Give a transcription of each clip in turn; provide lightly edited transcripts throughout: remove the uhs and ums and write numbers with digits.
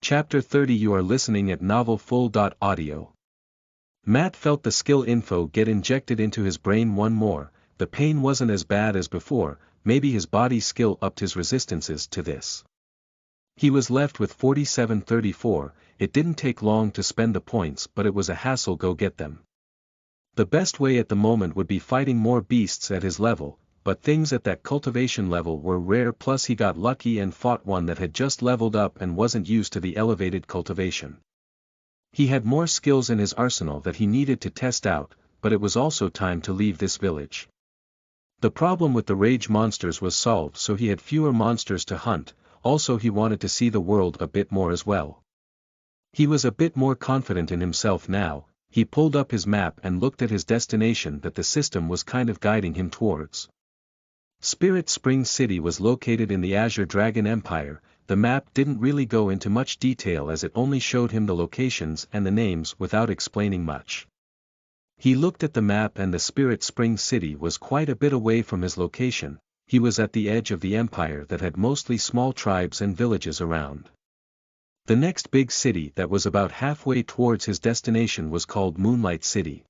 Chapter 30. You are listening at Novel Full. Audio. Matt felt the skill info get injected into his brain one more. The pain wasn't as bad as before, maybe his body skill upped his resistances to this. He was left with 4734, it didn't take long to spend the points but it was a hassle go get them. The best way at the moment would be fighting more beasts at his level, but things at that cultivation level were rare, plus he got lucky and fought one that had just leveled up and wasn't used to the elevated cultivation. He had more skills in his arsenal that he needed to test out, but it was also time to leave this village. The problem with the rage monsters was solved, so he had fewer monsters to hunt. Also he wanted to see the world a bit more as well. He was a bit more confident in himself now. He pulled up his map and looked at his destination that the system was kind of guiding him towards. Spirit Spring City was located in the Azure Dragon Empire. The map didn't really go into much detail as it only showed him the locations and the names without explaining much. He looked at the map and the Spirit Spring City was quite a bit away from his location. He was at the edge of the empire that had mostly small tribes and villages around. The next big city that was about halfway towards his destination was called Moonlight City.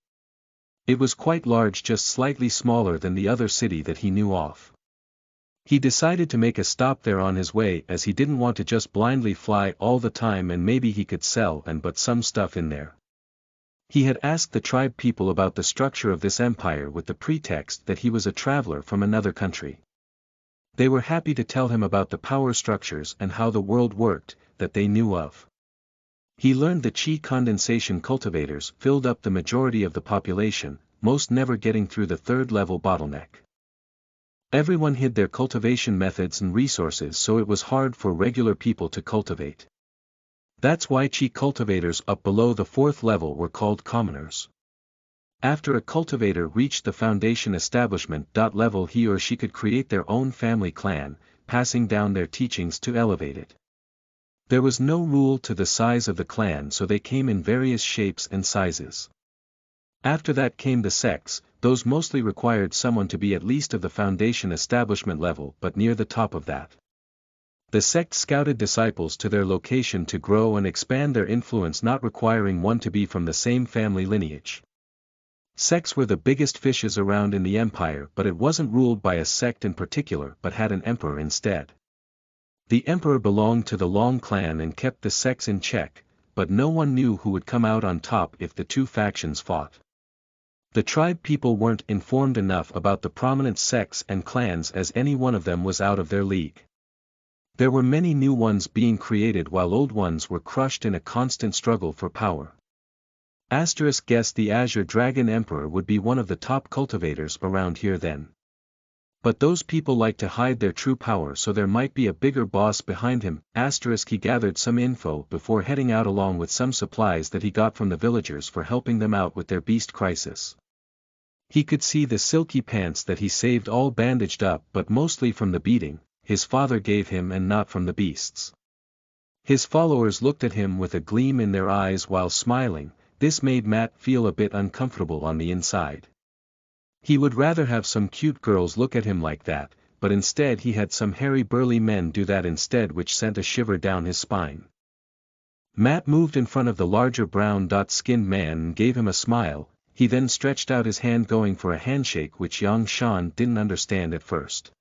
It was quite large, just slightly smaller than the other city that he knew of. He decided to make a stop there on his way as he didn't want to just blindly fly all the time, and maybe he could sell and but some stuff in there. He had asked the tribe people about the structure of this empire with the pretext that he was a traveler from another country. They were happy to tell him about the power structures and how the world worked, that they knew of. He learned the Chi condensation cultivators filled up the majority of the population, most never getting through the third level bottleneck. Everyone hid their cultivation methods and resources, so it was hard for regular people to cultivate. That's why Chi cultivators up below the fourth level were called commoners. After a cultivator reached the foundation establishment level, he or she could create their own family clan, passing down their teachings to elevate it. There was no rule to the size of the clan, so they came in various shapes and sizes. After that came the sects. Those mostly required someone to be at least of the foundation establishment level but near the top of that. The sect scouted disciples to their location to grow and expand their influence, not requiring one to be from the same family lineage. Sects were the biggest fishes around in the empire, but it wasn't ruled by a sect in particular but had an emperor instead. The emperor belonged to the Long clan and kept the sects in check, but no one knew who would come out on top if the two factions fought. The tribe people weren't informed enough about the prominent sects and clans, as any one of them was out of their league. There were many new ones being created while old ones were crushed in a constant struggle for power. Asterisk guessed the Azure Dragon Emperor would be one of the top cultivators around here then. But those people like to hide their true power, so there might be a bigger boss behind him. Asterisk he gathered some info before heading out along with some supplies that he got from the villagers for helping them out with their beast crisis. He could see the silky pants that he saved all bandaged up, but mostly from the beating his father gave him and not from the beasts. His followers looked at him with a gleam in their eyes while smiling. This made Matt feel a bit uncomfortable on the inside. He would rather have some cute girls look at him like that, but instead he had some hairy burly men do that instead, which sent a shiver down his spine. Matt moved in front of the larger brown-skinned man and gave him a smile. He then stretched out his hand going for a handshake, which Yang Shan didn't understand at first.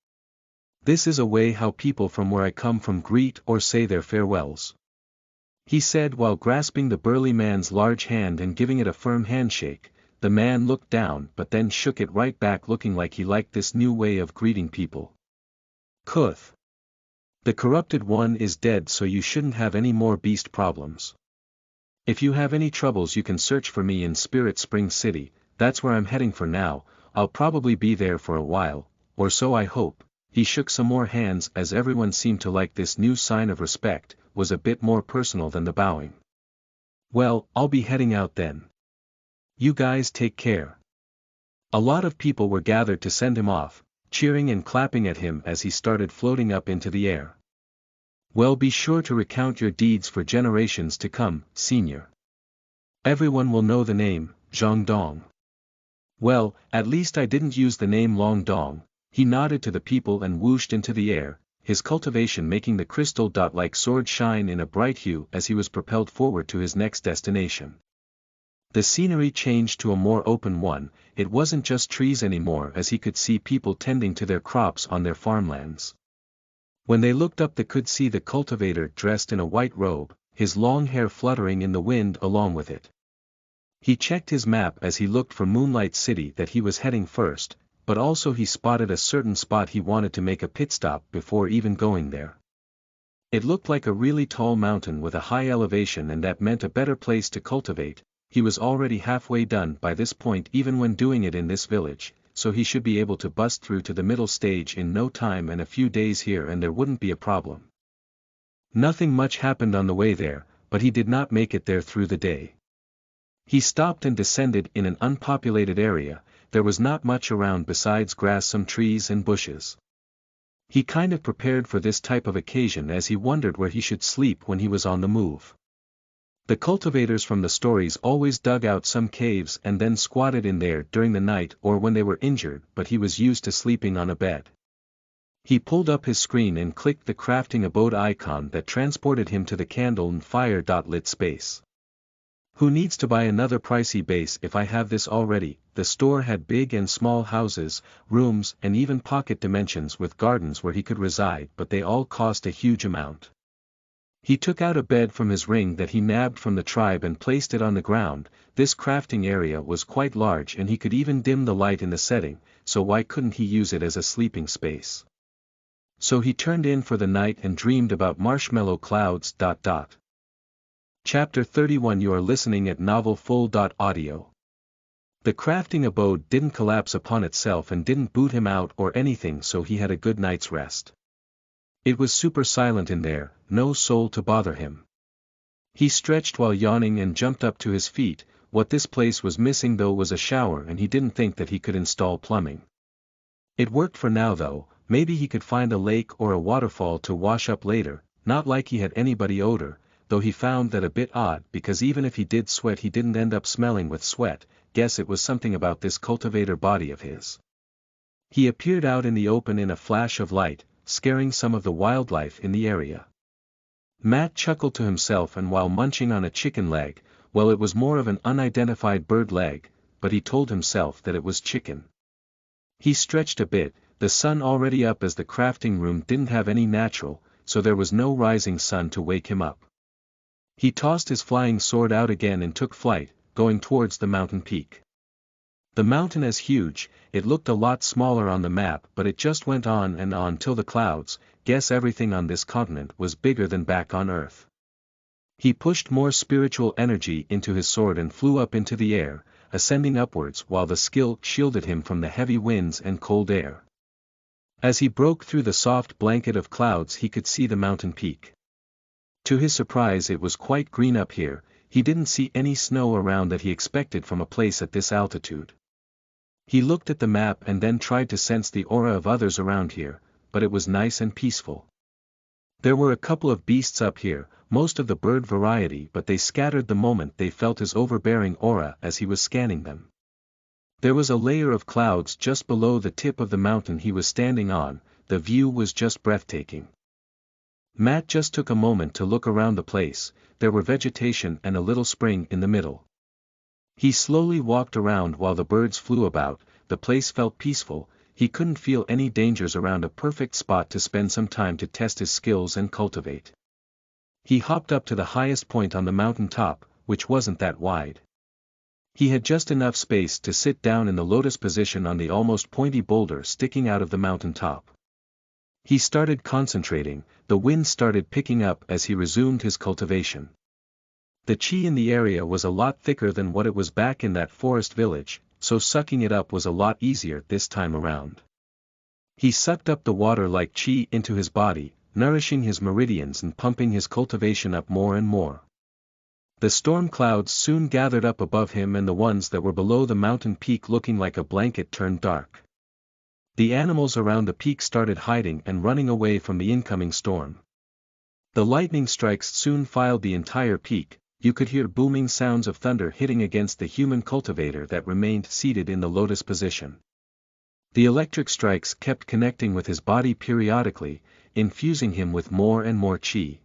This is a way how people from where I come from greet or say their farewells, he said while grasping the burly man's large hand and giving it a firm handshake. The man looked down but then shook it right back, looking like he liked this new way of greeting people. Kuth. The corrupted one is dead, so you shouldn't have any more beast problems. If you have any troubles you can search for me in Spirit Spring City. That's where I'm heading for now. I'll probably be there for a while, or so I hope. He shook some more hands as everyone seemed to like this new sign of respect, was a bit more personal than the bowing. Well, I'll be heading out then. You guys take care. A lot of people were gathered to send him off, cheering and clapping at him as he started floating up into the air. Well, be sure to recount your deeds for generations to come, Senior. Everyone will know the name, Zhang Dong. Well, at least I didn't use the name Long Dong. He nodded to the people and whooshed into the air. his cultivation making the crystal dot-like sword shine in a bright hue as he was propelled forward to his next destination. The scenery changed to a more open one. It wasn't just trees anymore, as he could see people tending to their crops on their farmlands. When they looked up they could see the cultivator dressed in a white robe, his long hair fluttering in the wind along with it. He checked his map as he looked for Moonlight City that he was heading first, but also he spotted a certain spot he wanted to make a pit stop before even going there. It looked like a really tall mountain with a high elevation, and that meant a better place to cultivate. He was already halfway done by this point even when doing it in this village, so he should be able to bust through to the middle stage in no time, and a few days here and there wouldn't be a problem. Nothing much happened on the way there, but he did not make it there through the day. He stopped and descended in an unpopulated area. There was not much around besides grass, some trees and bushes. He kind of prepared for this type of occasion as he wondered where he should sleep when he was on the move. The cultivators from the stories always dug out some caves and then squatted in there during the night or when they were injured, but he was used to sleeping on a bed. He pulled up his screen and clicked the crafting abode icon that transported him to the candle and fire lit space. Who needs to buy another pricey base if I have this already? The store had big and small houses, rooms and even pocket dimensions with gardens where he could reside, but they all cost a huge amount. He took out a bed from his ring that he nabbed from the tribe and placed it on the ground. This crafting area was quite large and he could even dim the light in the setting, so why couldn't he use it as a sleeping space? So he turned in for the night and dreamed about marshmallow clouds. Chapter 31. You are listening at novelfull.audio. The crafting abode didn't collapse upon itself and didn't boot him out or anything, so he had a good night's rest. It was super silent in there, no soul to bother him. He stretched while yawning and jumped up to his feet. What this place was missing though was a shower, and he didn't think that he could install plumbing. It worked for now though. Maybe he could find a lake or a waterfall to wash up later. Not like he had anybody odor, though he found that a bit odd because even if he did sweat he didn't end up smelling with sweat. Guess it was something about this cultivator body of his. He appeared out in the open in a flash of light, scaring some of the wildlife in the area. Matt chuckled to himself, and while munching on a chicken leg, well, it was more of an unidentified bird leg, but he told himself that it was chicken. He stretched a bit, the sun already up as the crafting room didn't have any natural, so there was no rising sun to wake him up. He tossed his flying sword out again and took flight, going towards the mountain peak. The mountain is huge. It looked a lot smaller on the map, but it just went on and on till the clouds. Guess everything on this continent was bigger than back on Earth. He pushed more spiritual energy into his sword and flew up into the air, ascending upwards while the skill shielded him from the heavy winds and cold air. As he broke through the soft blanket of clouds he could see the mountain peak. To his surprise it was quite green up here. He didn't see any snow around that he expected from a place at this altitude. He looked at the map and then tried to sense the aura of others around here, but it was nice and peaceful. There were a couple of beasts up here, most of the bird variety, but they scattered the moment they felt his overbearing aura as he was scanning them. There was a layer of clouds just below the tip of the mountain he was standing on. The view was just breathtaking. Matt just took a moment to look around the place. There were vegetation and a little spring in the middle. He slowly walked around while the birds flew about. The place felt peaceful. He couldn't feel any dangers around, a perfect spot to spend some time to test his skills and cultivate. He hopped up to the highest point on the mountain top, which wasn't that wide. He had just enough space to sit down in the lotus position on the almost pointy boulder sticking out of the mountain top. He started concentrating. The wind started picking up as he resumed his cultivation. The chi in the area was a lot thicker than what it was back in that forest village, so sucking it up was a lot easier this time around. He sucked up the water like chi into his body, nourishing his meridians and pumping his cultivation up more and more. The storm clouds soon gathered up above him, and the ones that were below the mountain peak looking like a blanket turned dark. The animals around the peak started hiding and running away from the incoming storm. The lightning strikes soon filled the entire peak. You could hear booming sounds of thunder hitting against the human cultivator that remained seated in the lotus position. The electric strikes kept connecting with his body periodically. infusing him with more and more chi.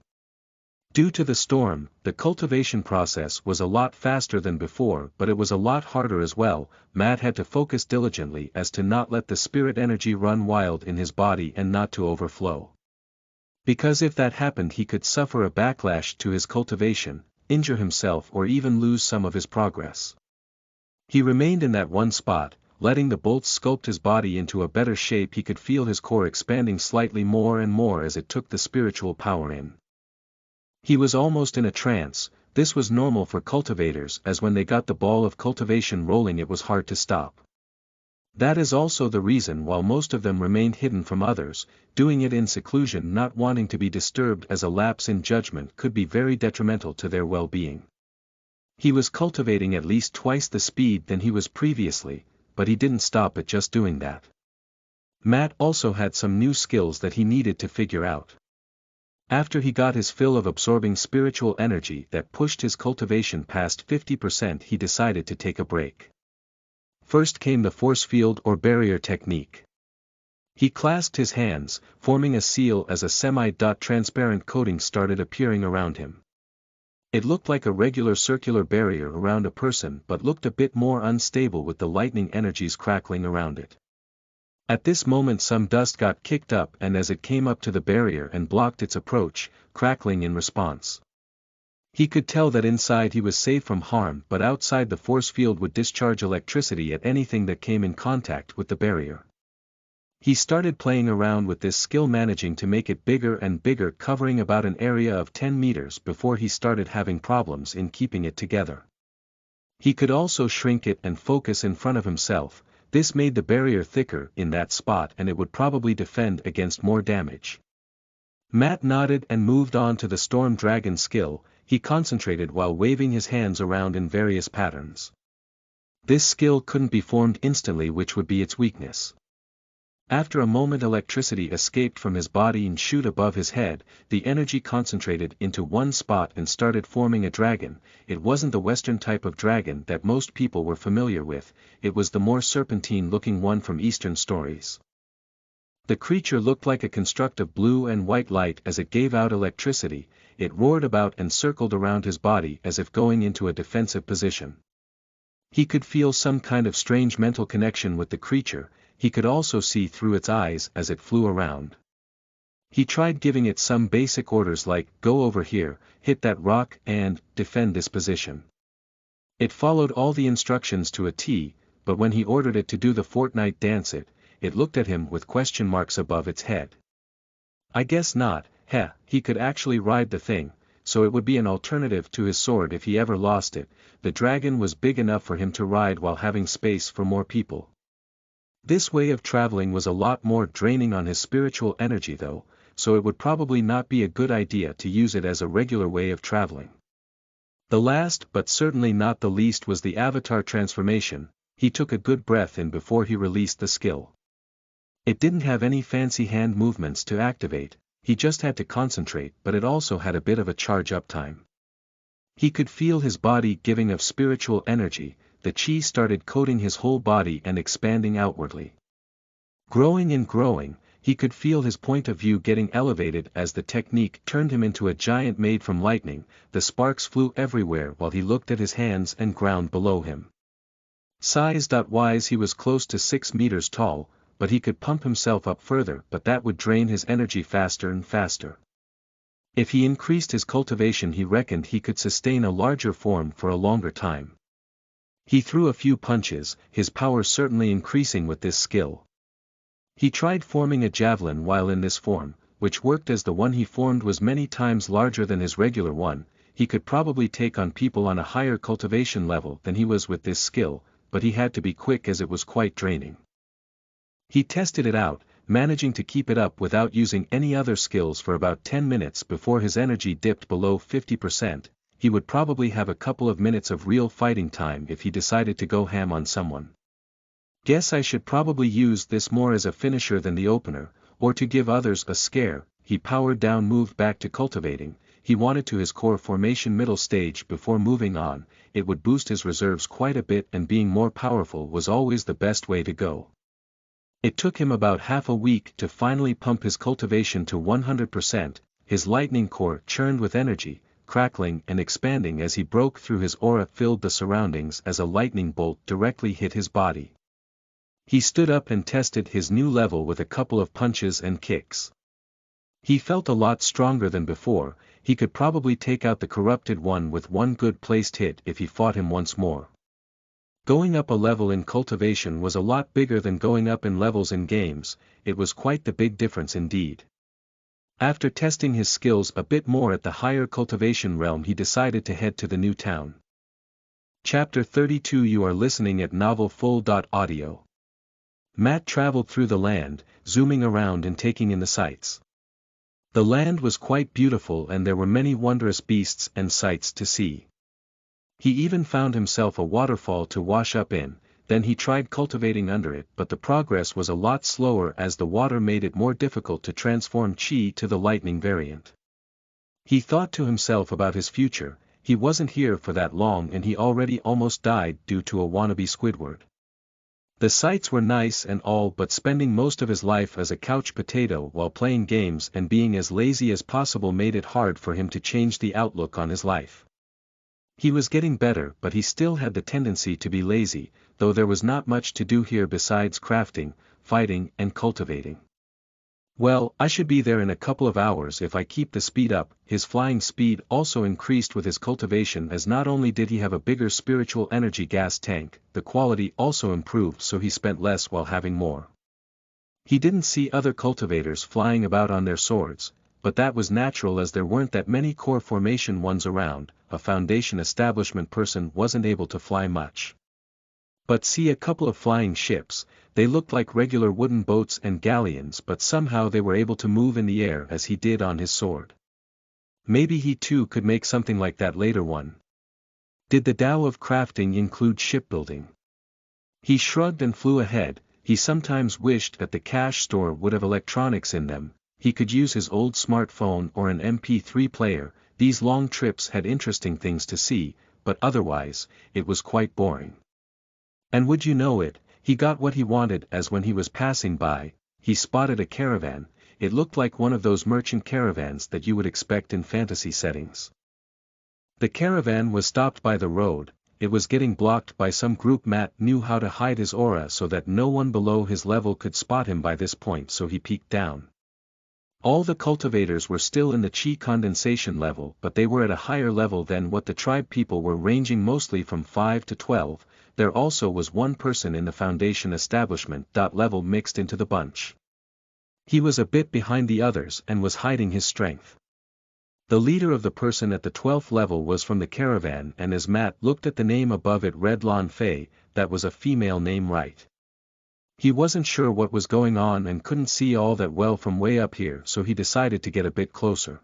Due to the storm, the cultivation process was a lot faster than before, but it was a lot harder as well. Matt had to focus diligently as to not let the spirit energy run wild in his body and not to overflow. Because if that happened, he could suffer a backlash to his cultivation, injure himself, or even lose some of his progress. He remained in that one spot, letting the bolts sculpt his body into a better shape. He could feel his core expanding slightly more and more as it took the spiritual power in. He was almost in a trance. This was normal for cultivators, as when they got the ball of cultivation rolling it was hard to stop. That is also the reason why most of them remained hidden from others, doing it in seclusion, not wanting to be disturbed, as a lapse in judgment could be very detrimental to their well-being. He was cultivating at least twice the speed than he was previously, but he didn't stop at just doing that. Matt also had some new skills that he needed to figure out. After he got his fill of absorbing spiritual energy that pushed his cultivation past 50%, he decided to take a break. First came the force field or barrier technique. He clasped his hands, forming a seal as a semi-transparent coating started appearing around him. It looked like a regular circular barrier around a person, but looked a bit more unstable with the lightning energies crackling around it. At this moment some dust got kicked up, and as it came up to the barrier and blocked its approach, crackling in response. He could tell that inside he was safe from harm, but outside the force field would discharge electricity at anything that came in contact with the barrier. He started playing around with this skill, managing to make it bigger and bigger, covering about an area of 10 meters before he started having problems in keeping it together. He could also shrink it and focus in front of himself. This made the barrier thicker in that spot, and it would probably defend against more damage. Matt nodded and moved on to the Storm Dragon skill. He concentrated while waving his hands around in various patterns. This skill couldn't be formed instantly, which would be its weakness. After a moment, electricity escaped from his body and shoot above his head. The energy concentrated into one spot and started forming a dragon. It wasn't the Western type of dragon that most people were familiar with, it was the more serpentine-looking one from Eastern stories. The creature looked like a construct of blue and white light. As it gave out electricity, it roared about and circled around his body as if going into a defensive position. He could feel some kind of strange mental connection with the creature. He could also see through its eyes as it flew around. He tried giving it some basic orders like, go over here, hit that rock, and defend this position. It followed all the instructions to a T, but when he ordered it to do the Fortnite dance, it looked at him with question marks above its head. I guess not. He could actually ride the thing, so it would be an alternative to his sword if he ever lost it. The dragon was big enough for him to ride while having space for more people. This way of traveling was a lot more draining on his spiritual energy though, so it would probably not be a good idea to use it as a regular way of traveling. The last but certainly not the least was the avatar transformation. He took a good breath in before he released the skill. It didn't have any fancy hand movements to activate, he just had to concentrate, but it also had a bit of a charge-up time. He could feel his body giving of spiritual energy. The chi started coating his whole body and expanding outwardly. Growing and growing, he could feel his point of view getting elevated as the technique turned him into a giant made from lightning. The sparks flew everywhere while he looked at his hands and ground below him. Size-wise he was close to 6 meters tall, but he could pump himself up further, but that would drain his energy faster and faster. If he increased his cultivation, he reckoned he could sustain a larger form for a longer time. He threw a few punches, his power certainly increasing with this skill. He tried forming a javelin while in this form, which worked as the one he formed was many times larger than his regular one. He could probably take on people on a higher cultivation level than he was with this skill, but he had to be quick as it was quite draining. He tested it out, managing to keep it up without using any other skills for about 10 minutes before his energy dipped below 50%. He would probably have a couple of minutes of real fighting time if he decided to go ham on someone. Guess I should probably use this more as a finisher than the opener, or to give others a scare. He powered down, moved back to cultivating. He wanted to his core formation middle stage before moving on. It would boost his reserves quite a bit, and being more powerful was always the best way to go. It took him about half a week to finally pump his cultivation to 100%, his lightning core churned with energy, crackling and expanding as he broke through his aura filled the surroundings as a lightning bolt directly hit his body. He stood up and tested his new level with a couple of punches and kicks. He felt a lot stronger than before. He could probably take out the corrupted one with one good placed hit if he fought him once more. Going up a level in cultivation was a lot bigger than going up in levels in games. It was quite the big difference indeed. After testing his skills a bit more at the higher cultivation realm, he decided to head to the new town. Chapter 32. You are listening at novelfull.audio. Matt traveled through the land, zooming around and taking in the sights. The land was quite beautiful and there were many wondrous beasts and sights to see. He even found himself a waterfall to wash up in. Then he tried cultivating under it, but the progress was a lot slower as the water made it more difficult to transform Chi to the lightning variant. He thought to himself about his future. He wasn't here for that long and he already almost died due to a wannabe Squidward. The sights were nice and all, but spending most of his life as a couch potato while playing games and being as lazy as possible made it hard for him to change the outlook on his life. He was getting better, but he still had the tendency to be lazy, though there was not much to do here besides crafting, fighting and cultivating. Well, I should be there in a couple of hours if I keep the speed up. His flying speed also increased with his cultivation, as not only did he have a bigger spiritual energy gas tank, the quality also improved, so he spent less while having more. He didn't see other cultivators flying about on their swords, but that was natural as there weren't that many core formation ones around. A foundation establishment person wasn't able to fly much. But see a couple of flying ships. They looked like regular wooden boats and galleons, but somehow they were able to move in the air as he did on his sword. Maybe he too could make something like that later one. Did the Tao of crafting include shipbuilding? He shrugged and flew ahead. He sometimes wished that the cash store would have electronics in them. He could use his old smartphone or an MP3 player. These long trips had interesting things to see, but otherwise, it was quite boring. And would you know it, he got what he wanted, as when he was passing by, he spotted a caravan. It looked like one of those merchant caravans that you would expect in fantasy settings. The caravan was stopped by the road. It was getting blocked by some group. Matt knew how to hide his aura so that no one below his level could spot him by this point, so he peeked down. All the cultivators were still in the Chi condensation level, but they were at a higher level than what the tribe people were, ranging mostly from 5 to 12. There also was one person in the foundation establishment level mixed into the bunch. He was a bit behind the others and was hiding his strength. The leader of the person at the 12th level was from the caravan, and as Matt looked at the name above it read Lan Fei, that was a female name, right? He wasn't sure what was going on and couldn't see all that well from way up here, so he decided to get a bit closer.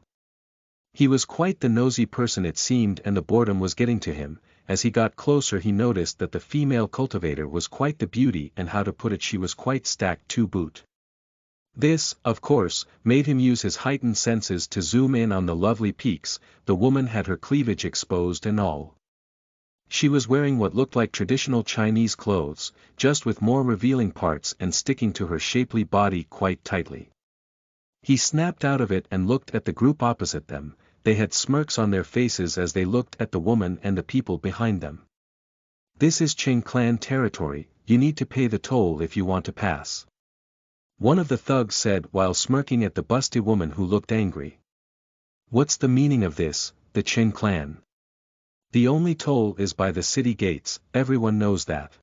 He was quite the nosy person it seemed, and the boredom was getting to him. As he got closer he noticed that the female cultivator was quite the beauty, and how to put it, she was quite stacked to boot. This, of course, made him use his heightened senses to zoom in on the lovely peaks. The woman had her cleavage exposed and all. She was wearing what looked like traditional Chinese clothes, just with more revealing parts and sticking to her shapely body quite tightly. He snapped out of it and looked at the group opposite them. They had smirks on their faces as they looked at the woman and the people behind them. This is Qing clan territory, you need to pay the toll if you want to pass. One of the thugs said while smirking at the busty woman who looked angry. What's the meaning of this, the Qing clan? The only toll is by the city gates, everyone knows that.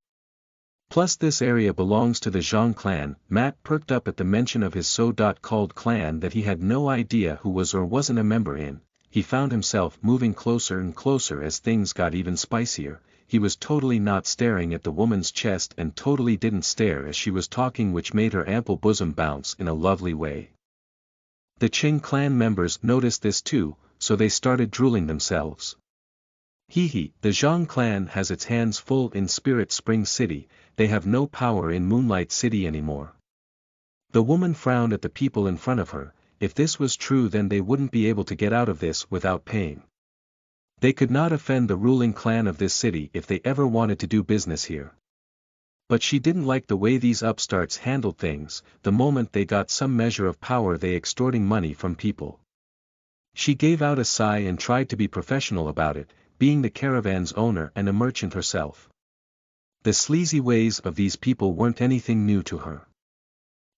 Plus this area belongs to the Zhang clan. Matt perked up at the mention of his so-called clan that he had no idea who was or wasn't a member in. He found himself moving closer and closer as things got even spicier. He was totally not staring at the woman's chest and totally didn't stare as she was talking, which made her ample bosom bounce in a lovely way. The Qing clan members noticed this too, so they started drooling themselves. The Zhang clan has its hands full in Spirit Spring City. They have no power in Moonlight City anymore. The woman frowned at the people in front of her. If this was true, then they wouldn't be able to get out of this without paying. They could not offend the ruling clan of this city if they ever wanted to do business here. But she didn't like the way these upstarts handled things. The moment they got some measure of power, they extorting money from people. She gave out a sigh and tried to be professional about it, being the caravan's owner and a merchant herself. The sleazy ways of these people weren't anything new to her.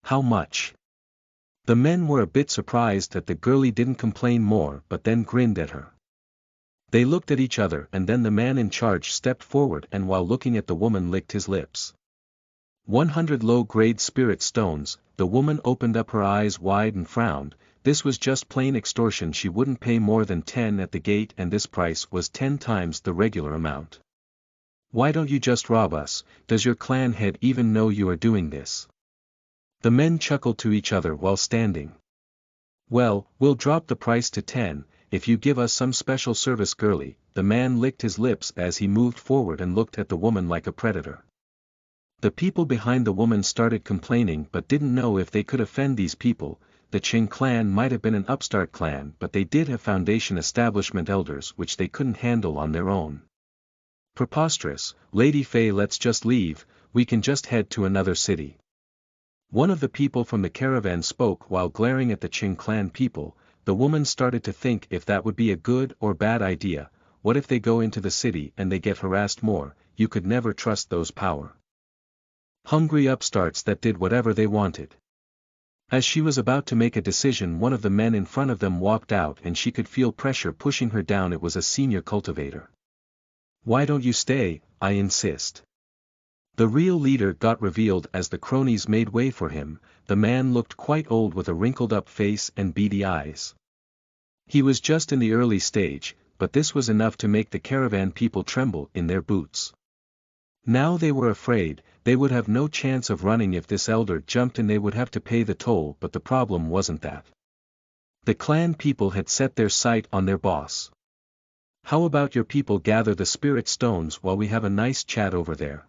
How much? The men were a bit surprised that the girlie didn't complain more, but then grinned at her. They looked at each other, and then the man in charge stepped forward and while looking at the woman licked his lips. 100 low-grade spirit stones. The woman opened up her eyes wide and frowned. This was just plain extortion. She wouldn't pay more than 10 at the gate, and this price was 10 times the regular amount. Why don't you just rob us? Does your clan head even know you are doing this? The men chuckled to each other while standing. Well, we'll drop the price to 10, if you give us some special service, girlie. The man licked his lips as he moved forward and looked at the woman like a predator. The people behind the woman started complaining but didn't know if they could offend these people. The Qing clan might have been an upstart clan, but they did have foundation establishment elders which they couldn't handle on their own. Preposterous. Lady Fei, let's just leave, we can just head to another city. One of the people from the caravan spoke while glaring at the Qing clan people. The woman started to think if that would be a good or bad idea. What if they go into the city and they get harassed more? You could never trust those hungry upstarts that did whatever they wanted. As she was about to make a decision, one of the men in front of them walked out and she could feel pressure pushing her down. It was a senior cultivator. Why don't you stay? I insist. The real leader got revealed as the cronies made way for him. The man looked quite old with a wrinkled up face and beady eyes. He was just in the early stage, but this was enough to make the caravan people tremble in their boots. Now they were afraid. They would have no chance of running if this elder jumped in. They would have to pay the toll, but the problem wasn't that. The clan people had set their sight on their boss. How about your people gather the spirit stones while we have a nice chat over there?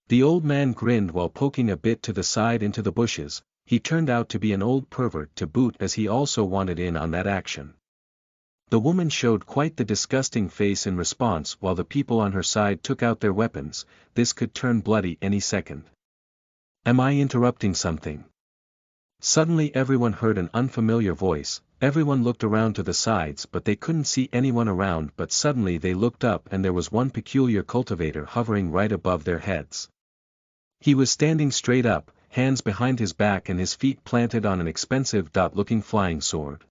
The old man grinned while poking a bit to the side into the bushes. He turned out to be an old pervert to boot, as he also wanted in on that action. The woman showed quite the disgusting face in response while the people on her side took out their weapons. This could turn bloody any second. Am I interrupting something? Suddenly everyone heard an unfamiliar voice. Everyone looked around to the sides but they couldn't see anyone around, but suddenly they looked up and there was one peculiar cultivator hovering right above their heads. He was standing straight up, hands behind his back and his feet planted on an expensive looking flying sword.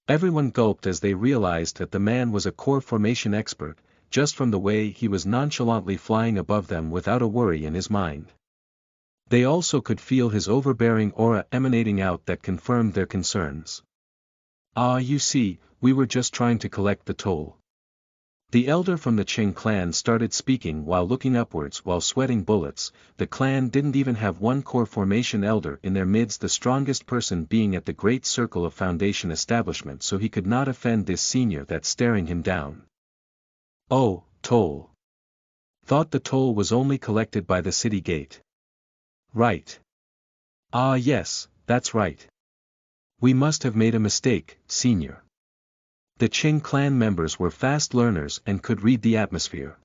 Everyone gulped as they realized that the man was a core formation expert, just from the way he was nonchalantly flying above them without a worry in his mind. They also could feel his overbearing aura emanating out that confirmed their concerns. Ah, you see, we were just trying to collect the toll. The elder from the Qing clan started speaking while looking upwards while sweating bullets. The clan didn't even have one core formation elder in their midst, the strongest person being at the great circle of foundation establishment, so he could not offend this senior that's staring him down. Oh, toll. Thought the toll was only collected by the city gate. Right. Ah yes, that's right. We must have made a mistake, senior. The Qing clan members were fast learners and could read the atmosphere.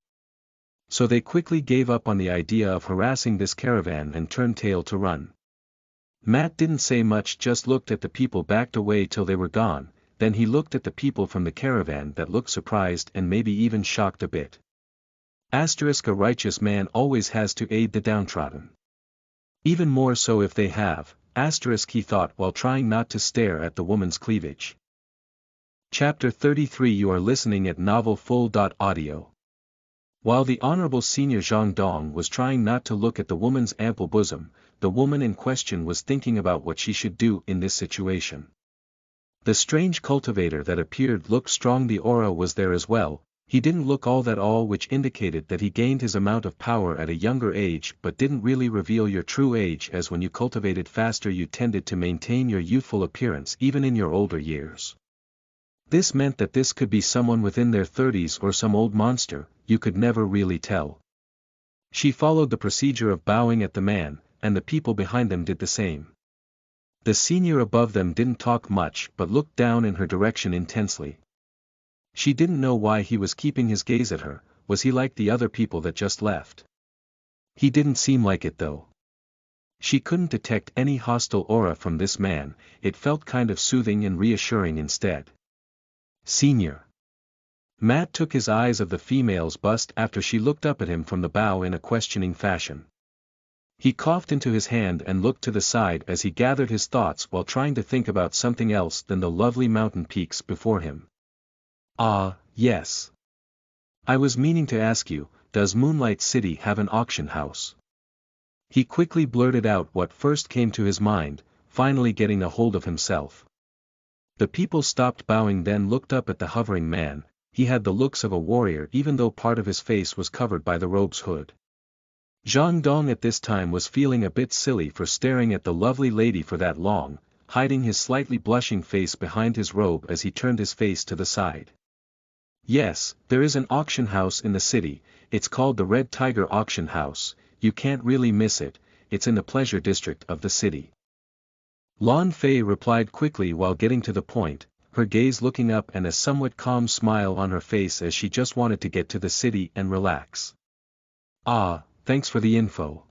So they quickly gave up on the idea of harassing this caravan and turned tail to run. Matt didn't say much, just looked at the people, backed away till they were gone, then he looked at the people from the caravan that looked surprised and maybe even shocked a bit. A righteous man always has to aid the downtrodden. Even more so if they have, he thought while trying not to stare at the woman's cleavage. Chapter 33. You are listening at novelfull.audio. While the Honorable Senior Zhang Dong was trying not to look at the woman's ample bosom, the woman in question was thinking about what she should do in this situation. The strange cultivator that appeared looked strong. The aura was there as well. He didn't look all that old, which indicated that he gained his amount of power at a younger age but didn't really reveal your true age, as when you cultivated faster you tended to maintain your youthful appearance even in your older years. This meant that this could be someone within their 30s or some old monster, you could never really tell. She followed the procedure of bowing at the man, and the people behind them did the same. The senior above them didn't talk much but looked down in her direction intensely. She didn't know why he was keeping his gaze at her. Was he like the other people that just left? He didn't seem like it though. She couldn't detect any hostile aura from this man, it felt kind of soothing and reassuring instead. Senior. Matt took his eyes off the female's bust after she looked up at him from the bow in a questioning fashion. He coughed into his hand and looked to the side as he gathered his thoughts while trying to think about something else than the lovely mountain peaks before him. Ah, yes. I was meaning to ask you, does Moonlight City have an auction house? He quickly blurted out what first came to his mind, finally getting a hold of himself. The people stopped bowing, then looked up at the hovering man. He had the looks of a warrior even though part of his face was covered by the robe's hood. Zhang Dong at this time was feeling a bit silly for staring at the lovely lady for that long, hiding his slightly blushing face behind his robe as he turned his face to the side. Yes, there is an auction house in the city, it's called the Red Tiger Auction House. You can't really miss it, it's in the pleasure district of the city. Lan Fei replied quickly while getting to the point, her gaze looking up and a somewhat calm smile on her face as she just wanted to get to the city and relax. Ah, thanks for the info.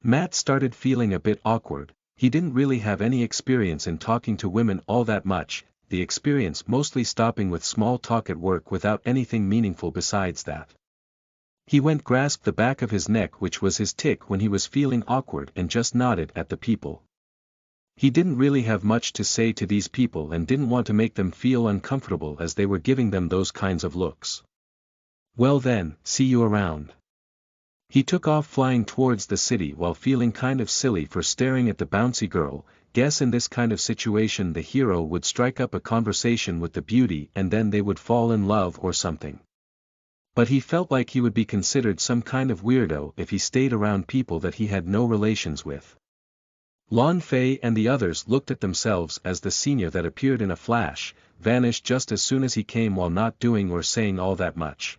Matt started feeling a bit awkward. He didn't really have any experience in talking to women all that much, the experience mostly stopping with small talk at work without anything meaningful besides that. He grasped the back of his neck, which was his tic when he was feeling awkward, and just nodded at the people. He didn't really have much to say to these people and didn't want to make them feel uncomfortable as they were giving them those kinds of looks. Well then, see you around. He took off flying towards the city while feeling kind of silly for staring at the bouncy girl. Guess in this kind of situation the hero would strike up a conversation with the beauty and then they would fall in love or something. But he felt like he would be considered some kind of weirdo if he stayed around people that he had no relations with. Lan Fei and the others looked at themselves as the senior that appeared in a flash, vanished just as soon as he came while not doing or saying all that much.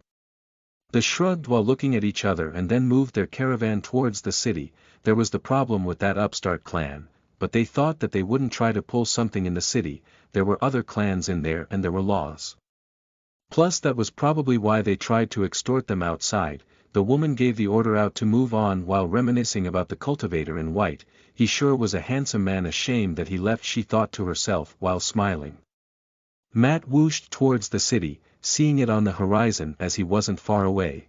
They shrugged while looking at each other and then moved their caravan towards the city. There was the problem with that upstart clan, but they thought that they wouldn't try to pull something in the city. There were other clans in there and there were laws. Plus that was probably why they tried to extort them outside. The woman gave the order out to move on while reminiscing about the cultivator in white. He sure was a handsome man, a shame that he left, she thought to herself while smiling. Matt whooshed towards the city, seeing it on the horizon as he wasn't far away.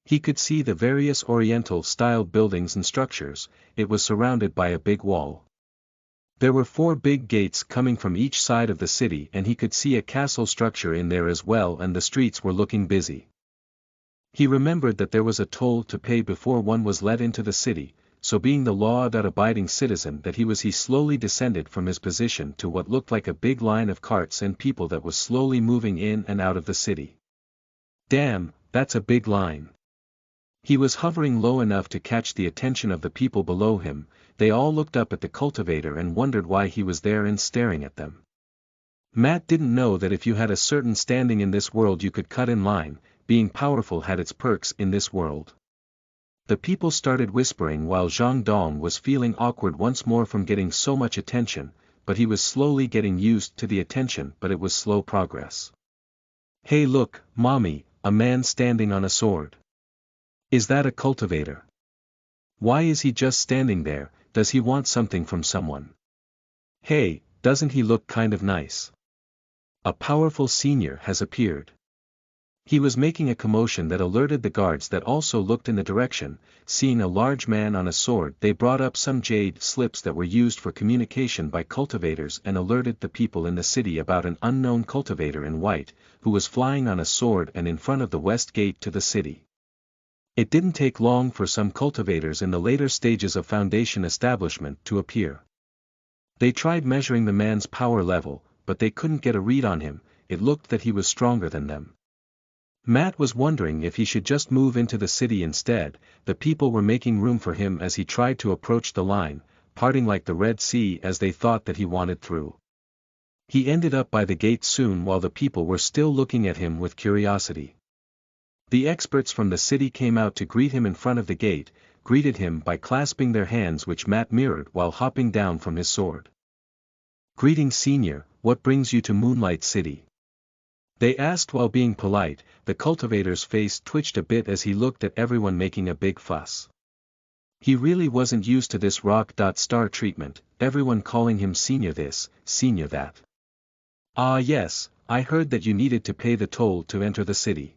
He could see the various Oriental-styled buildings and structures. It was surrounded by a big wall. There were 4 big gates coming from each side of the city and he could see a castle structure in there as well, and the streets were looking busy. He remembered that there was a toll to pay before one was let into the city, so being the law-abiding citizen that he slowly descended from his position to what looked like a big line of carts and people that was slowly moving in and out of the city. Damn, that's a big line. He was hovering low enough to catch the attention of the people below him. They all looked up at the cultivator and wondered why he was there and staring at them. Matt didn't know that if you had a certain standing in this world you could cut in line. Being powerful had its perks in this world. The people started whispering while Zhang Dong was feeling awkward once more from getting so much attention, but he was slowly getting used to the attention, but it was slow progress. Hey look, mommy, a man standing on a sword. Is that a cultivator? Why is he just standing there? Does he want something from someone? Hey, doesn't he look kind of nice? A powerful senior has appeared. He was making a commotion that alerted the guards that also looked in the direction. Seeing a large man on a sword, they brought up some jade slips that were used for communication by cultivators and alerted the people in the city about an unknown cultivator in white, who was flying on a sword and in front of the west gate to the city. It didn't take long for some cultivators in the later stages of Foundation establishment to appear. They tried measuring the man's power level, but they couldn't get a read on him. It looked that he was stronger than them. Matt was wondering if he should just move into the city instead. The people were making room for him as he tried to approach the line, parting like the Red Sea as they thought that he wanted through. He ended up by the gate soon while the people were still looking at him with curiosity. The experts from the city came out to greet him in front of the gate, greeted him by clasping their hands, which Matt mirrored while hopping down from his sword. Greetings, Senior, what brings you to Moonlight City? They asked while being polite. The cultivator's face twitched a bit as he looked at everyone making a big fuss. He really wasn't used to this rock-star treatment, everyone calling him senior this, senior that. Ah yes, I heard that you needed to pay the toll to enter the city.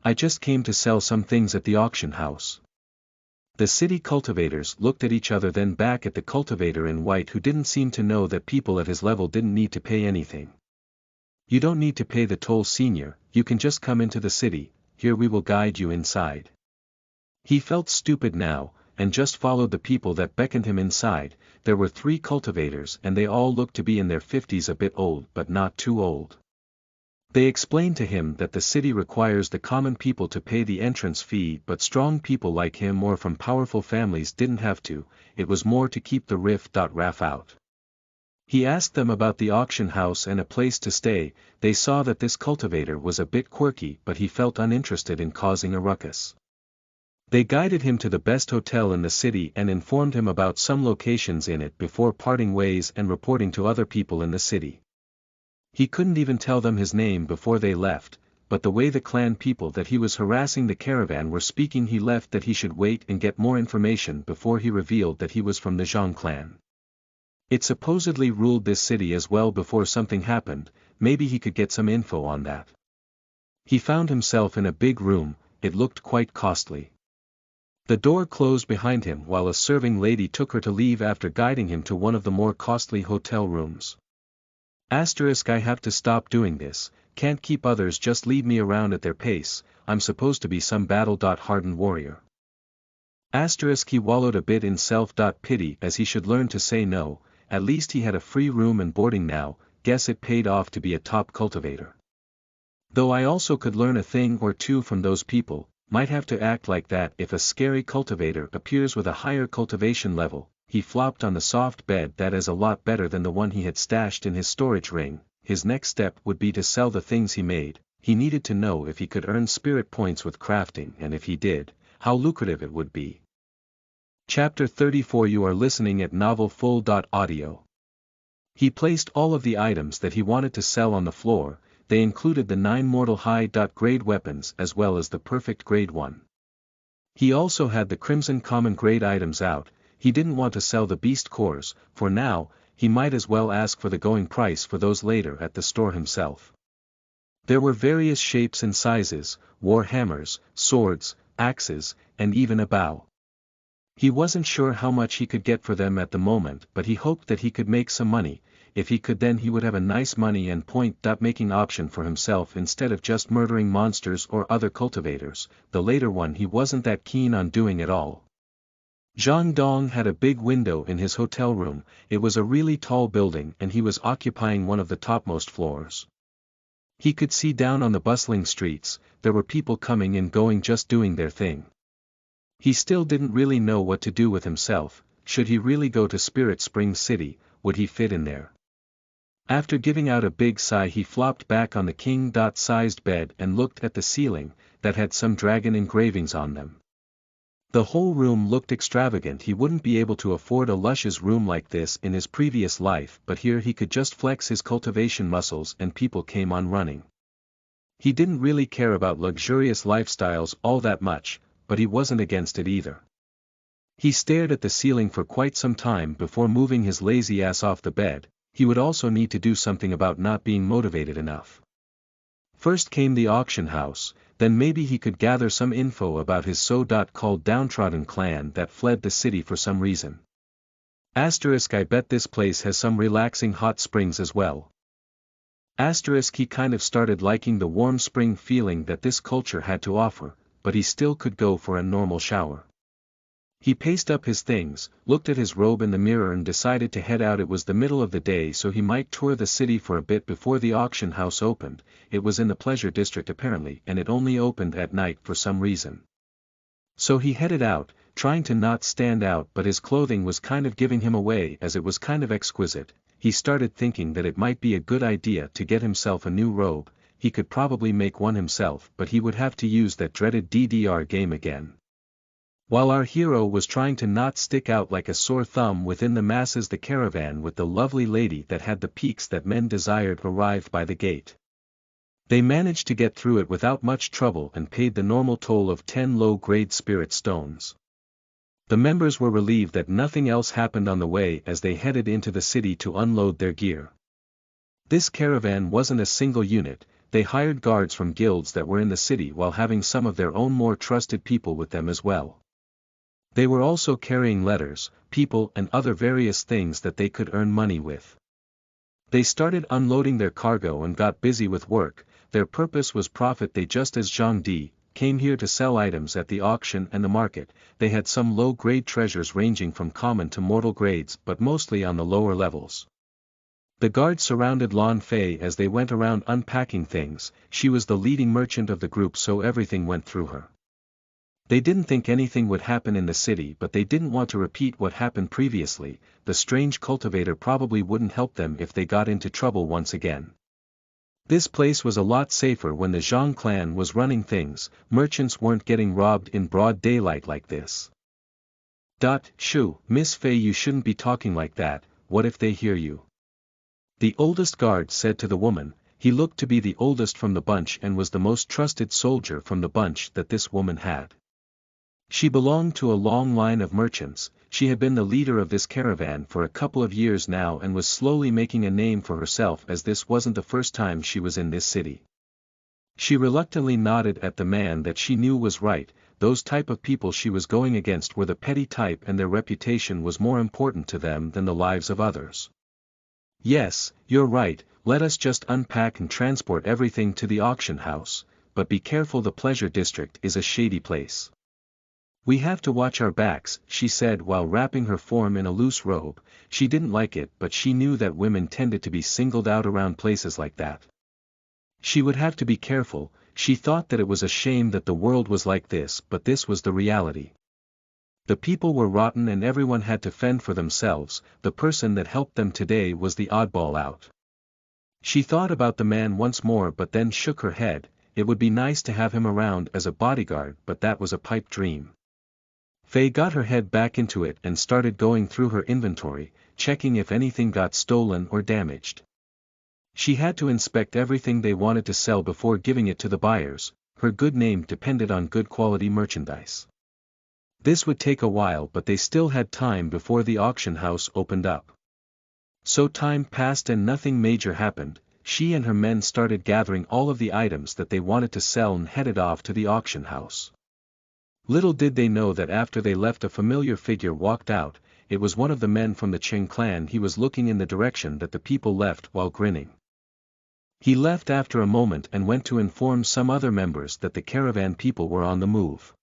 I just came to sell some things at the auction house. The city cultivators looked at each other, then back at the cultivator in white, who didn't seem to know that people at his level didn't need to pay anything. You don't need to pay the toll, senior, you can just come into the city, here we will guide you inside. He felt stupid now, and just followed the people that beckoned him inside. There were 3 cultivators and they all looked to be in their 50s, a bit old but not too old. They explained to him that the city requires the common people to pay the entrance fee, but strong people like him or from powerful families didn't have to, it was more to keep the riff-raff out. He asked them about the auction house and a place to stay. They saw that this cultivator was a bit quirky, but he felt uninterested in causing a ruckus. They guided him to the best hotel in the city and informed him about some locations in it before parting ways and reporting to other people in the city. He couldn't even tell them his name before they left, but the way the clan people that he was harassing the caravan were speaking, he left that he should wait and get more information before he revealed that he was from the Zhang clan. It supposedly ruled this city as well before something happened. Maybe he could get some info on that. He found himself in a big room, it looked quite costly. The door closed behind him while a serving lady took her to leave after guiding him to one of the more costly hotel rooms. I have to stop doing this, can't keep others just lead me around at their pace, I'm supposed to be some battle-hardened warrior. He wallowed a bit in self-pity as he should learn to say no, at least he had a free room and boarding now, guess it paid off to be a top cultivator. Though I also could learn a thing or two from those people, might have to act like that if a scary cultivator appears with a higher cultivation level. He flopped on the soft bed that is a lot better than the one he had stashed in his storage ring. His next step would be to sell the things he made. He needed to know if he could earn spirit points with crafting, and if he did, how lucrative it would be. Chapter 34. You are listening at novelfull.audio. He placed all of the items that he wanted to sell on the floor. They included the 9 mortal high-grade weapons as well as the perfect grade 1. He also had the crimson common grade items out. He didn't want to sell the beast cores, for now, he might as well ask for the going price for those later at the store himself. There were various shapes and sizes, war hammers, swords, axes, and even a bow. He wasn't sure how much he could get for them at the moment, but he hoped that he could make some money. If he could, then he would have a nice money and point-making option for himself instead of just murdering monsters or other cultivators. The later one he wasn't that keen on doing at all. Zhang Dong had a big window in his hotel room. It was a really tall building and he was occupying one of the topmost floors. He could see down on the bustling streets. There were people coming and going, just doing their thing. He still didn't really know what to do with himself. Should he really go to Spirit Spring City? Would he fit in there? After giving out a big sigh, he flopped back on the king-sized bed and looked at the ceiling, that had some dragon engravings on them. The whole room looked extravagant. He wouldn't be able to afford a luscious room like this in his previous life, but here he could just flex his cultivation muscles and people came on running. He didn't really care about luxurious lifestyles all that much, but he wasn't against it either. He stared at the ceiling for quite some time before moving his lazy ass off the bed. He would also need to do something about not being motivated enough. First came the auction house, then maybe he could gather some info about his so-called downtrodden clan that fled the city for some reason. I bet this place has some relaxing hot springs as well. He kind of started liking the warm spring feeling that this culture had to offer, but he still could go for a normal shower. He paced up his things, looked at his robe in the mirror and decided to head out. It was the middle of the day, so he might tour the city for a bit before the auction house opened. It was in the pleasure district apparently, and it only opened at night for some reason. So he headed out, trying to not stand out, but his clothing was kind of giving him away as it was kind of exquisite. He started thinking that it might be a good idea to get himself a new robe. He could probably make one himself, but he would have to use that dreaded DDR game again. While our hero was trying to not stick out like a sore thumb within the masses, the caravan with the lovely lady that had the peaks that men desired arrived by the gate. They managed to get through it without much trouble and paid the normal toll of 10 low-grade spirit stones. The members were relieved that nothing else happened on the way as they headed into the city to unload their gear. This caravan wasn't a single unit, they hired guards from guilds that were in the city while having some of their own more trusted people with them as well. They were also carrying letters, people and other various things that they could earn money with. They started unloading their cargo and got busy with work. Their purpose was profit. They just as Zhang Di came here to sell items at the auction and the market. They had some low-grade treasures ranging from common to mortal grades but mostly on the lower levels. The guards surrounded Lan Fei as they went around unpacking things. She was the leading merchant of the group, so everything went through her. They didn't think anything would happen in the city, but they didn't want to repeat what happened previously. The strange cultivator probably wouldn't help them if they got into trouble once again. This place was a lot safer when the Zhang clan was running things. Merchants weren't getting robbed in broad daylight like this. Shoo, Miss Fei, you shouldn't be talking like that. What if they hear you? The oldest guard said to the woman. He looked to be the oldest from the bunch and was the most trusted soldier from the bunch that this woman had. She belonged to a long line of merchants. She had been the leader of this caravan for a couple of years now and was slowly making a name for herself, as this wasn't the first time she was in this city. She reluctantly nodded at the man that she knew was right. Those type of people she was going against were the petty type, and their reputation was more important to them than the lives of others. Yes, you're right, let us just unpack and transport everything to the auction house, but be careful, the pleasure district is a shady place. We have to watch our backs, she said while wrapping her form in a loose robe. She didn't like it, but she knew that women tended to be singled out around places like that. She would have to be careful. She thought that it was a shame that the world was like this, but this was the reality. The people were rotten and everyone had to fend for themselves. The person that helped them today was the oddball out. She thought about the man once more but then shook her head. It would be nice to have him around as a bodyguard, but that was a pipe dream. Fei got her head back into it and started going through her inventory, checking if anything got stolen or damaged. She had to inspect everything they wanted to sell before giving it to the buyers. Her good name depended on good quality merchandise. This would take a while, but they still had time before the auction house opened up. So time passed and nothing major happened. She and her men started gathering all of the items that they wanted to sell and headed off to the auction house. Little did they know that after they left, a familiar figure walked out. It was one of the men from the Qing clan. He was looking in the direction that the people left while grinning. He left after a moment and went to inform some other members that the caravan people were on the move.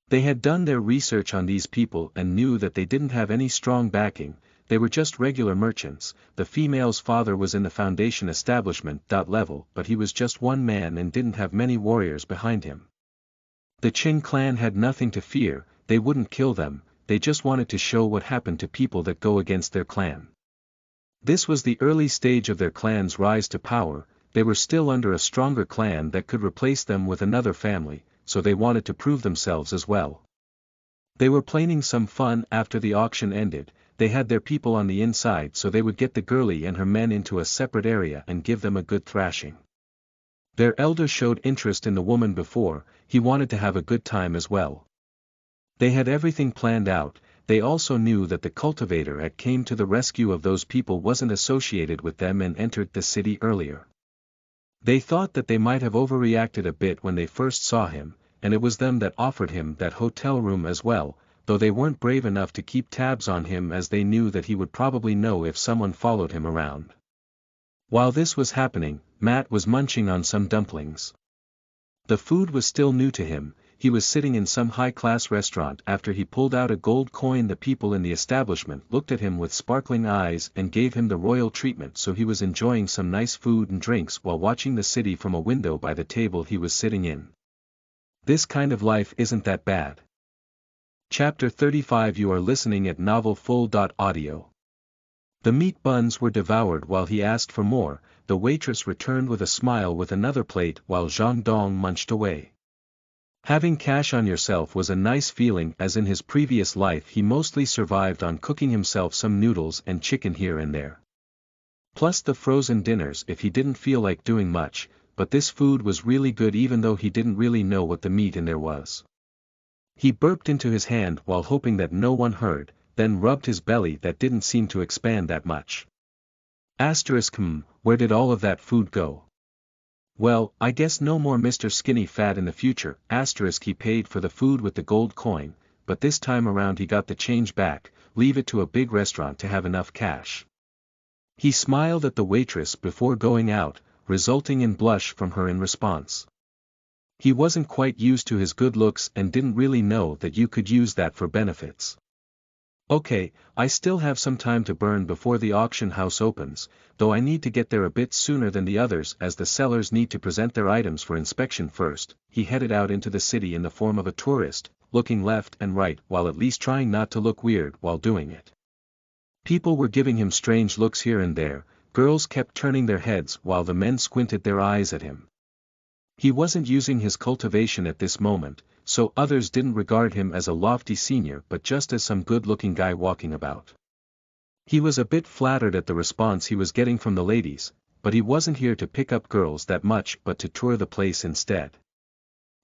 They had done their research on these people and knew that they didn't have any strong backing. They were just regular merchants. The female's father was in the foundation establishment level, but he was just one man and didn't have many warriors behind him. The Qing clan had nothing to fear. They wouldn't kill them. They just wanted to show what happened to people that go against their clan. This was the early stage of their clan's rise to power. They were still under a stronger clan that could replace them with another family, so they wanted to prove themselves as well. They were planning some fun after the auction ended. They had their people on the inside, so they would get the girlie and her men into a separate area and give them a good thrashing. Their elder showed interest in the woman before. He wanted to have a good time as well. They had everything planned out. They also knew that the cultivator that came to the rescue of those people wasn't associated with them and entered the city earlier. They thought that they might have overreacted a bit when they first saw him, and it was them that offered him that hotel room as well, though they weren't brave enough to keep tabs on him as they knew that he would probably know if someone followed him around. While this was happening, Matt was munching on some dumplings. The food was still new to him. He was sitting in some high-class restaurant. After he pulled out a gold coin, the people in the establishment looked at him with sparkling eyes and gave him the royal treatment, so he was enjoying some nice food and drinks while watching the city from a window by the table he was sitting in. This kind of life isn't that bad. Chapter 35. You are listening at novelfull.audio. The meat buns were devoured while he asked for more. The waitress returned with a smile with another plate while Zhang Dong munched away. Having cash on yourself was a nice feeling, as in his previous life he mostly survived on cooking himself some noodles and chicken here and there. Plus the frozen dinners if he didn't feel like doing much. but this food was really good even though he didn't really know what the meat in there was. He burped into his hand while hoping that no one heard, then rubbed his belly that didn't seem to expand that much. Where did all of that food go? Well, I guess no more Mr. Skinny Fat in the future. He paid for the food with the gold coin, but this time around he got the change back, leave it to a big restaurant to have enough cash. He smiled at the waitress before going out, resulting in blush from her in response. He wasn't quite used to his good looks and didn't really know that you could use that for benefits. Okay, I still have some time to burn before the auction house opens, though I need to get there a bit sooner than the others as the sellers need to present their items for inspection first. He headed out into the city in the form of a tourist, looking left and right while at least trying not to look weird while doing it. People were giving him strange looks here and there, girls kept turning their heads while the men squinted their eyes at him. He wasn't using his cultivation at this moment, so others didn't regard him as a lofty senior but just as some good-looking guy walking about. He was a bit flattered at the response he was getting from the ladies, but he wasn't here to pick up girls that much but to tour the place instead.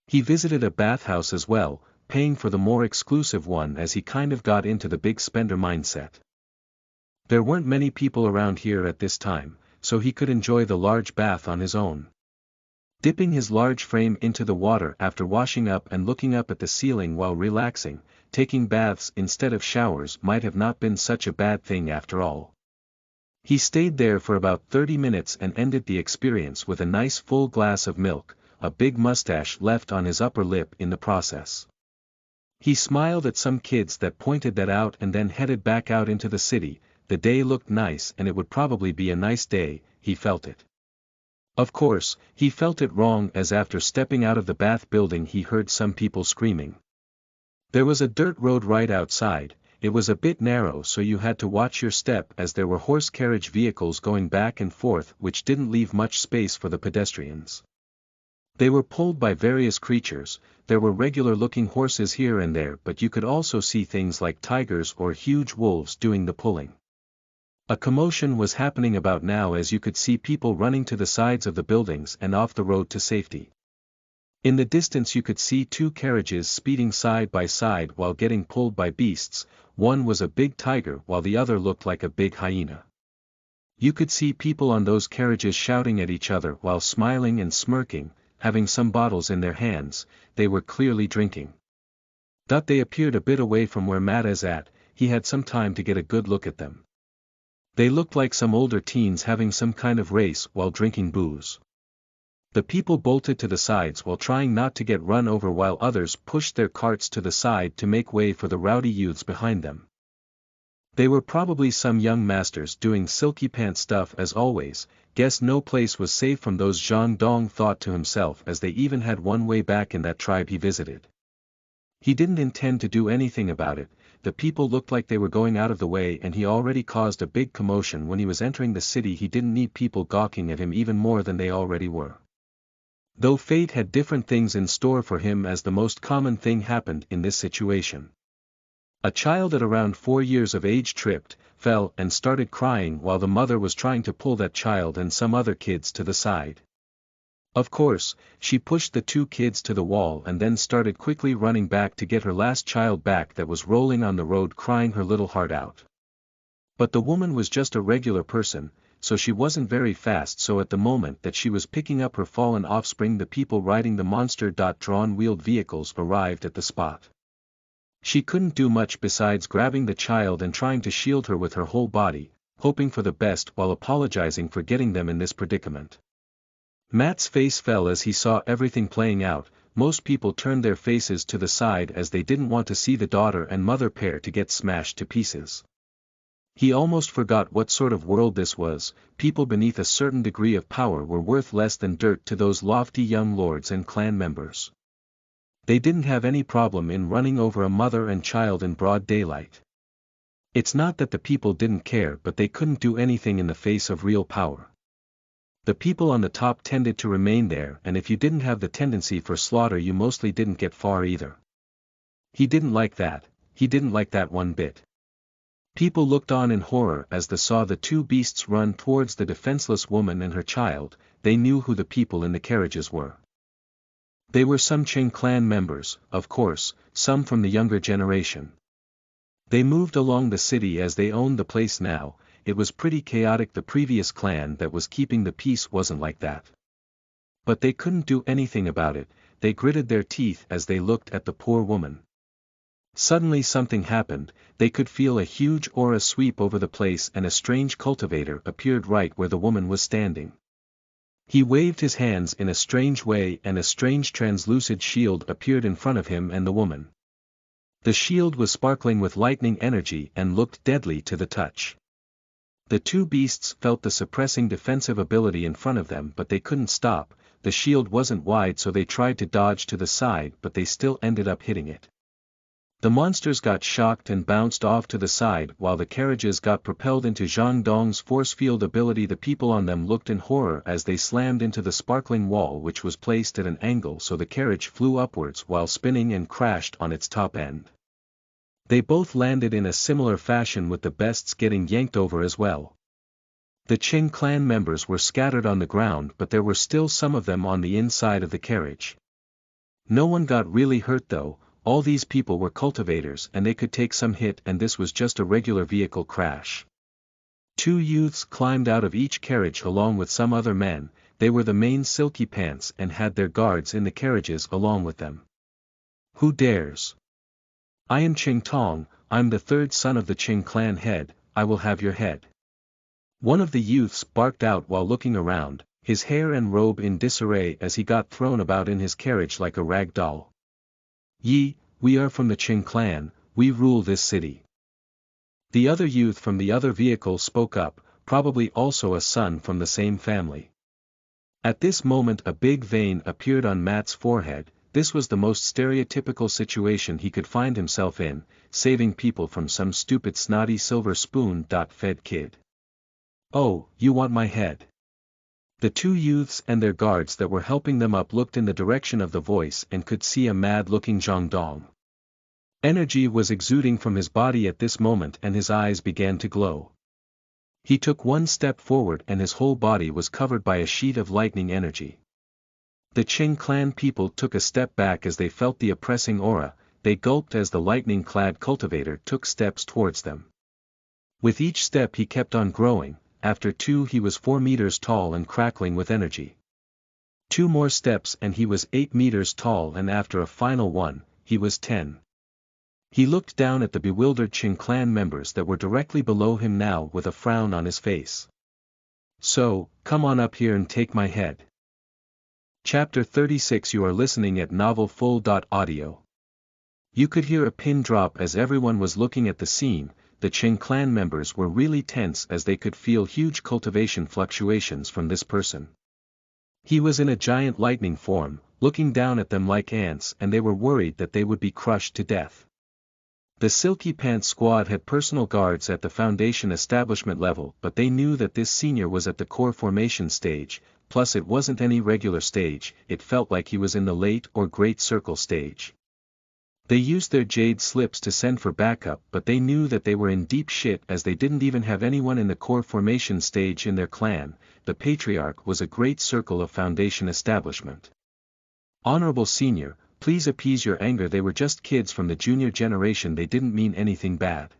He visited a bathhouse as well, paying for the more exclusive one as he kind of got into the big spender mindset. There weren't many people around here at this time, so he could enjoy the large bath on his own. Dipping his large frame into the water after washing up and looking up at the ceiling while relaxing, taking baths instead of showers might have not been such a bad thing after all. He stayed there for about 30 minutes and ended the experience with a nice full glass of milk, a big mustache left on his upper lip in the process. He smiled at some kids that pointed that out and then headed back out into the city. The day looked nice and it would probably be a nice day, he felt it. Of course, he felt it wrong as after stepping out of the bath building he heard some people screaming. There was a dirt road right outside, it was a bit narrow so you had to watch your step as there were horse carriage vehicles going back and forth which didn't leave much space for the pedestrians. They were pulled by various creatures, there were regular-looking horses here and there but you could also see things like tigers or huge wolves doing the pulling. A commotion was happening about now as you could see people running to the sides of the buildings and off the road to safety. In the distance you could see two carriages speeding side by side while getting pulled by beasts, one was a big tiger while the other looked like a big hyena. You could see people on those carriages shouting at each other while smiling and smirking, having some bottles in their hands, they were clearly drinking. They appeared a bit away from where Matt is at, he had some time to get a good look at them. They looked like some older teens having some kind of race while drinking booze. The people bolted to the sides while trying not to get run over while others pushed their carts to the side to make way for the rowdy youths behind them. They were probably some young masters doing silky pants stuff as always, guess no place was safe from those. Zhang Dong thought to himself as they even had one way back in that tribe he visited. He didn't intend to do anything about it. The people looked like they were going out of the way and he already caused a big commotion when he was entering the city. He didn't need people gawking at him even more than they already were. Though fate had different things in store for him as the most common thing happened in this situation. A child at around 4 years of age tripped, fell and started crying while the mother was trying to pull that child and some other kids to the side. Of course, she pushed the 2 kids to the wall and then started quickly running back to get her last child back that was rolling on the road crying her little heart out. But the woman was just a regular person, so she wasn't very fast, so at the moment that she was picking up her fallen offspring the people riding the monster-drawn wheeled vehicles arrived at the spot. She couldn't do much besides grabbing the child and trying to shield her with her whole body, hoping for the best while apologizing for getting them in this predicament. Matt's face fell as he saw everything playing out. Most people turned their faces to the side as they didn't want to see the daughter and mother pair to get smashed to pieces. He almost forgot what sort of world this was. People beneath a certain degree of power were worth less than dirt to those lofty young lords and clan members. They didn't have any problem in running over a mother and child in broad daylight. It's not that the people didn't care, but they couldn't do anything in the face of real power. The people on the top tended to remain there, and if you didn't have the tendency for slaughter you mostly didn't get far either. He didn't like that one bit. People looked on in horror as they saw the two beasts run towards the defenseless woman and her child. They knew who the people in the carriages were. They were some Qing clan members, of course, some from the younger generation. They moved along the city as they owned the place now. It was pretty chaotic. The previous clan that was keeping the peace wasn't like that. But they couldn't do anything about it. They gritted their teeth as they looked at the poor woman. Suddenly something happened. They could feel a huge aura sweep over the place and a strange cultivator appeared right where the woman was standing. He waved his hands in a strange way and a strange translucid shield appeared in front of him and the woman. The shield was sparkling with lightning energy and looked deadly to the touch. The two beasts felt the suppressing defensive ability in front of them but they couldn't stop. The shield wasn't wide so they tried to dodge to the side but they still ended up hitting it. The monsters got shocked and bounced off to the side while the carriages got propelled into Zhang Dong's force field ability. The people on them looked in horror as they slammed into the sparkling wall which was placed at an angle so the carriage flew upwards while spinning and crashed on its top end. They both landed in a similar fashion with the bests getting yanked over as well. The Qing clan members were scattered on the ground but there were still some of them on the inside of the carriage. No one got really hurt though. All these people were cultivators and they could take some hit and this was just a regular vehicle crash. Two youths climbed out of each carriage along with some other men. They were the main silky pants and had their guards in the carriages along with them. Who dares? I am Qing Tong, I'm the third son of the Qing clan head, I will have your head. One of the youths barked out while looking around, his hair and robe in disarray as he got thrown about in his carriage like a rag doll. Yi, we are from the Qing clan, we rule this city. The other youth from the other vehicle spoke up, probably also a son from the same family. At this moment a big vein appeared on Matt's forehead. This was the most stereotypical situation he could find himself in, saving people from some stupid snotty silver spoon-fed kid. Oh, you want my head? The two youths and their guards that were helping them up looked in the direction of the voice and could see a mad-looking Zhang Dong. Energy was exuding from his body at this moment and his eyes began to glow. He took one step forward and his whole body was covered by a sheet of lightning energy. The Qing clan people took a step back as they felt the oppressing aura. They gulped as the lightning-clad cultivator took steps towards them. With each step he kept on growing. After 2 he was 4 meters tall and crackling with energy. 2 more steps and he was 8 meters tall and after a final 1, he was 10. He looked down at the bewildered Qing clan members that were directly below him now with a frown on his face. So, come on up here and take my head. Chapter 36. You are listening at novelfull.audio. You could hear a pin drop as everyone was looking at the scene. The Qing clan members were really tense as they could feel huge cultivation fluctuations from this person. He was in a giant lightning form, looking down at them like ants and they were worried that they would be crushed to death. The Silky Pants squad had personal guards at the foundation establishment level but they knew that this senior was at the core formation stage, plus it wasn't any regular stage, it felt like he was in the late or great circle stage. They used their jade slips to send for backup but they knew that they were in deep shit as they didn't even have anyone in the core formation stage in their clan. The Patriarch was a great circle of foundation establishment. Honorable Senior, please appease your anger, they were just kids from the junior generation, they didn't mean anything bad.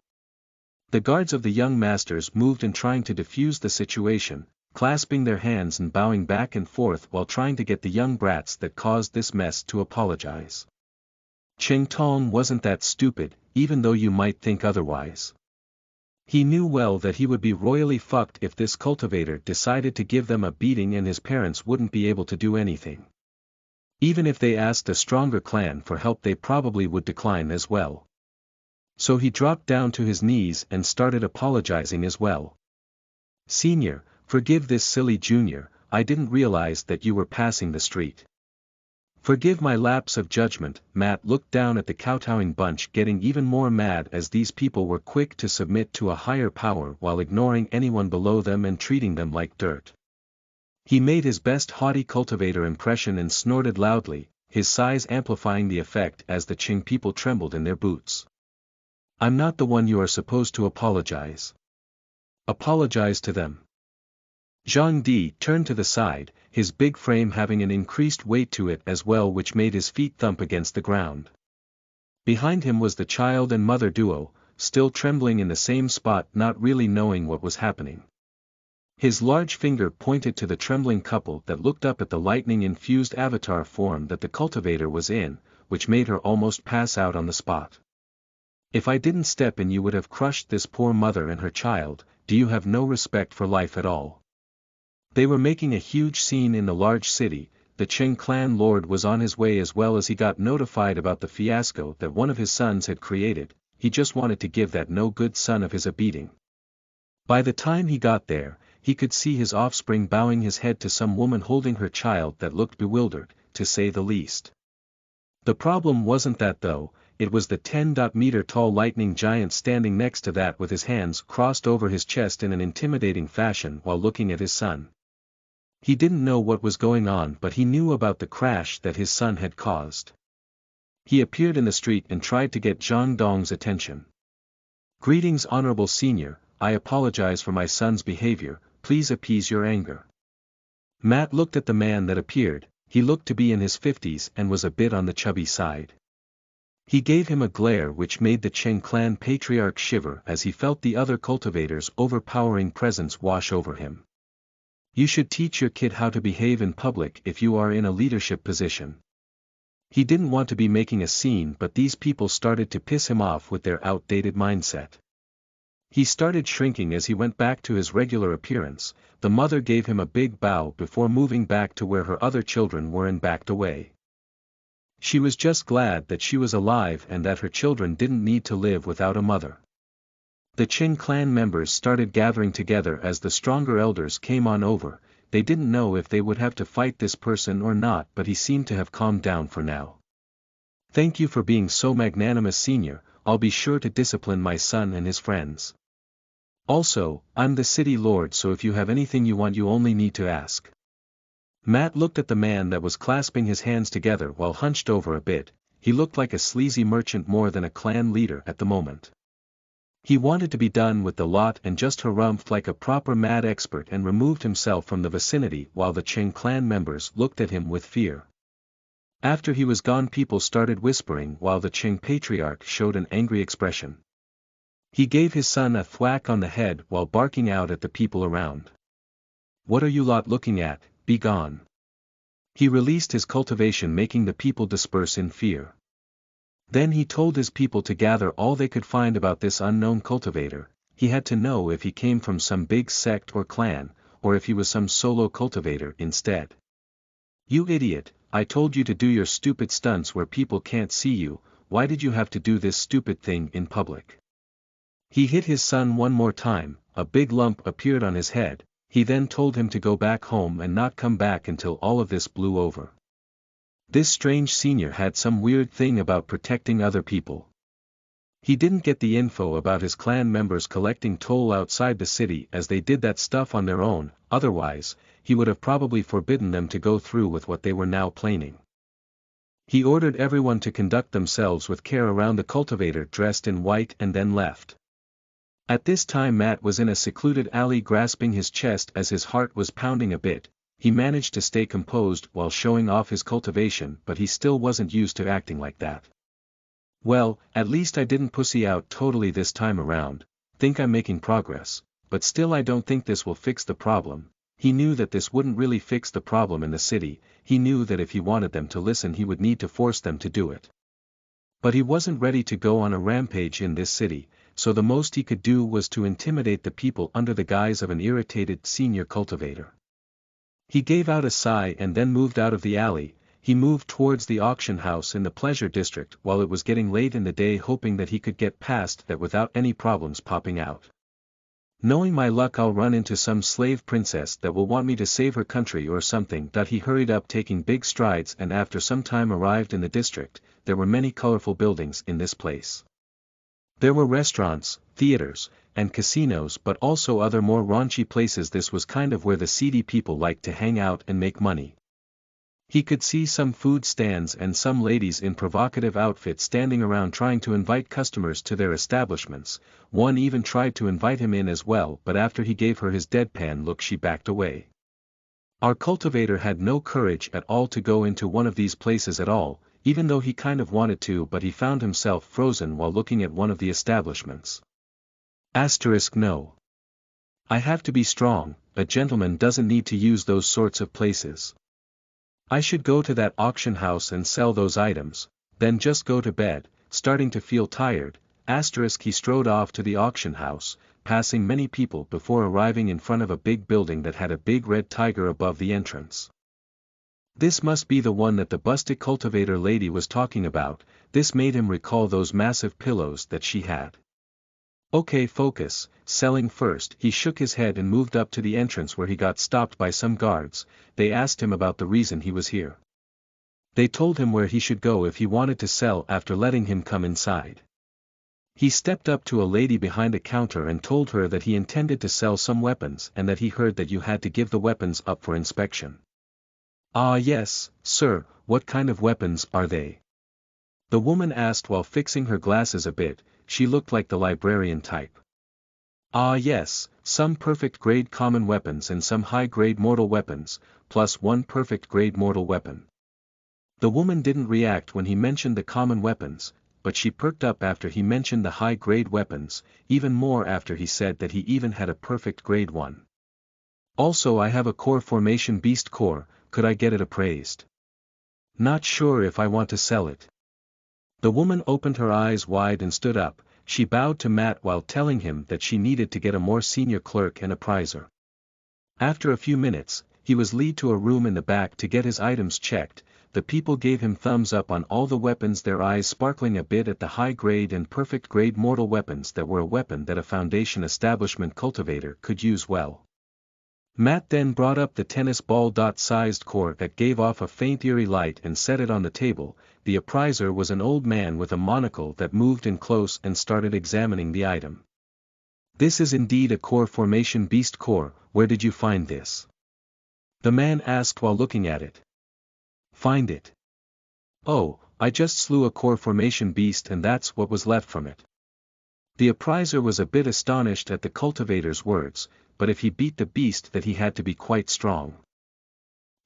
The guards of the young masters moved in trying to defuse the situation, clasping their hands and bowing back and forth while trying to get the young brats that caused this mess to apologize. Qing Tong wasn't that stupid, even though you might think otherwise. He knew well that he would be royally fucked if this cultivator decided to give them a beating and his parents wouldn't be able to do anything. Even if they asked a stronger clan for help they probably would decline as well. So he dropped down to his knees and started apologizing as well. Senior, forgive this silly junior, I didn't realize that you were passing the street. Forgive my lapse of judgment. Matt looked down at the kowtowing bunch getting even more mad as these people were quick to submit to a higher power while ignoring anyone below them and treating them like dirt. He made his best haughty cultivator impression and snorted loudly, his sighs amplifying the effect as the Qing people trembled in their boots. I'm not the one you are supposed to apologize. Apologize to them. Zhang Di turned to the side, his big frame having an increased weight to it as well, which made his feet thump against the ground. Behind him was the child and mother duo, still trembling in the same spot, not really knowing what was happening. His large finger pointed to the trembling couple that looked up at the lightning-infused avatar form that the cultivator was in, which made her almost pass out on the spot. If I didn't step in, you would have crushed this poor mother and her child. Do you have no respect for life at all? They were making a huge scene in the large city. The Cheng clan lord was on his way as well, as he got notified about the fiasco that one of his sons had created. He just wanted to give that no good son of his a beating. By the time he got there, he could see his offspring bowing his head to some woman holding her child that looked bewildered, to say the least. The problem wasn't that though, it was the 10-meter-tall lightning giant standing next to that with his hands crossed over his chest in an intimidating fashion while looking at his son. He didn't know what was going on, but he knew about the crash that his son had caused. He appeared in the street and tried to get Zhang Dong's attention. "Greetings, Honorable Senior, I apologize for my son's behavior, please appease your anger." Matt looked at the man that appeared. He looked to be in his 50s and was a bit on the chubby side. He gave him a glare which made the Cheng clan patriarch shiver as he felt the other cultivator's overpowering presence wash over him. "You should teach your kid how to behave in public if you are in a leadership position." He didn't want to be making a scene, but these people started to piss him off with their outdated mindset. He started shrinking as he went back to his regular appearance. The mother gave him a big bow before moving back to where her other children were and backed away. She was just glad that she was alive and that her children didn't need to live without a mother. The Qing clan members started gathering together as the stronger elders came on over. They didn't know if they would have to fight this person or not, but he seemed to have calmed down for now. "Thank you for being so magnanimous, Senior. I'll be sure to discipline my son and his friends. Also, I'm the city lord, so if you have anything you want, you only need to ask." Matt looked at the man that was clasping his hands together while hunched over a bit. He looked like a sleazy merchant more than a clan leader at the moment. He wanted to be done with the lot and just harumphed like a proper mad expert and removed himself from the vicinity, while the Cheng clan members looked at him with fear. After he was gone, people started whispering while the Cheng patriarch showed an angry expression. He gave his son a thwack on the head while barking out at the people around. "What are you lot looking at? Be gone." He released his cultivation, making the people disperse in fear. Then he told his people to gather all they could find about this unknown cultivator. He had to know if he came from some big sect or clan, or if he was some solo cultivator instead. "You idiot, I told you to do your stupid stunts where people can't see you. Why did you have to do this stupid thing in public?" He hit his son one more time. A big lump appeared on his head. He then told him to go back home and not come back until all of this blew over. This strange senior had some weird thing about protecting other people. He didn't get the info about his clan members collecting toll outside the city, as they did that stuff on their own. Otherwise, he would have probably forbidden them to go through with what they were now planning. He ordered everyone to conduct themselves with care around the cultivator dressed in white and then left. At this time Matt was in a secluded alley grasping his chest as his heart was pounding a bit. He managed to stay composed while showing off his cultivation, but he still wasn't used to acting like that. "Well, at least I didn't pussy out totally this time around. Think I'm making progress, but still I don't think this will fix the problem." He knew that this wouldn't really fix the problem in the city. He knew that if he wanted them to listen, he would need to force them to do it. But he wasn't ready to go on a rampage in this city, so the most he could do was to intimidate the people under the guise of an irritated senior cultivator. He gave out a sigh and then moved out of the alley. He moved towards the auction house in the pleasure district while it was getting late in the day, hoping that he could get past that without any problems popping out. "Knowing my luck, I'll run into some slave princess that will want me to save her country or something." He hurried up, taking big strides, and after some time arrived in the district. There were many colorful buildings in this place. There were restaurants, theaters, and casinos, but also other more raunchy places. This was kind of where the seedy people liked to hang out and make money. He could see some food stands and some ladies in provocative outfits standing around trying to invite customers to their establishments. One even tried to invite him in as well, but after he gave her his deadpan look she backed away. Our cultivator had no courage at all to go into one of these places at all, even though he kind of wanted to, but he found himself frozen while looking at one of the establishments. No. I have to be strong, a gentleman doesn't need to use those sorts of places. I should go to that auction house and sell those items, then just go to bed. Starting to feel tired, he strode off to the auction house, passing many people before arriving in front of a big building that had a big red tiger above the entrance. This must be the one that the busted cultivator lady was talking about. This made him recall those massive pillows that she had. Okay, focus, selling first. He shook his head and moved up to the entrance where he got stopped by some guards. They asked him about the reason he was here. They told him where he should go if he wanted to sell after letting him come inside. He stepped up to a lady behind a counter and told her that he intended to sell some weapons and that he heard that you had to give the weapons up for inspection. Ah yes, sir, what kind of weapons are they? The woman asked while fixing her glasses a bit. She looked like the librarian type. Ah yes, some perfect grade common weapons and some high grade mortal weapons, plus one perfect grade mortal weapon. The woman didn't react when he mentioned the common weapons, but she perked up after he mentioned the high grade weapons, even more after he said that he even had a perfect grade one. Also, I have a core formation beast core, could I get it appraised? Not sure if I want to sell it. The woman opened her eyes wide and stood up. She bowed to Matt while telling him that she needed to get a more senior clerk and appraiser. After a few minutes, he was led to a room in the back to get his items checked. The people gave him thumbs up on all the weapons, their eyes sparkling a bit at the high grade and perfect grade mortal weapons that were a weapon that a foundation establishment cultivator could use well. Matt then brought up the tennis ball-sized core that gave off a faint eerie light and set it on the table. The appraiser was an old man with a monocle that moved in close and started examining the item. This is indeed a core formation beast core, where did you find this? The man asked while looking at it. Find it? Oh, I just slew a core formation beast and that's what was left from it. The appraiser was a bit astonished at the cultivator's words, but if he beat the beast that he had to be quite strong.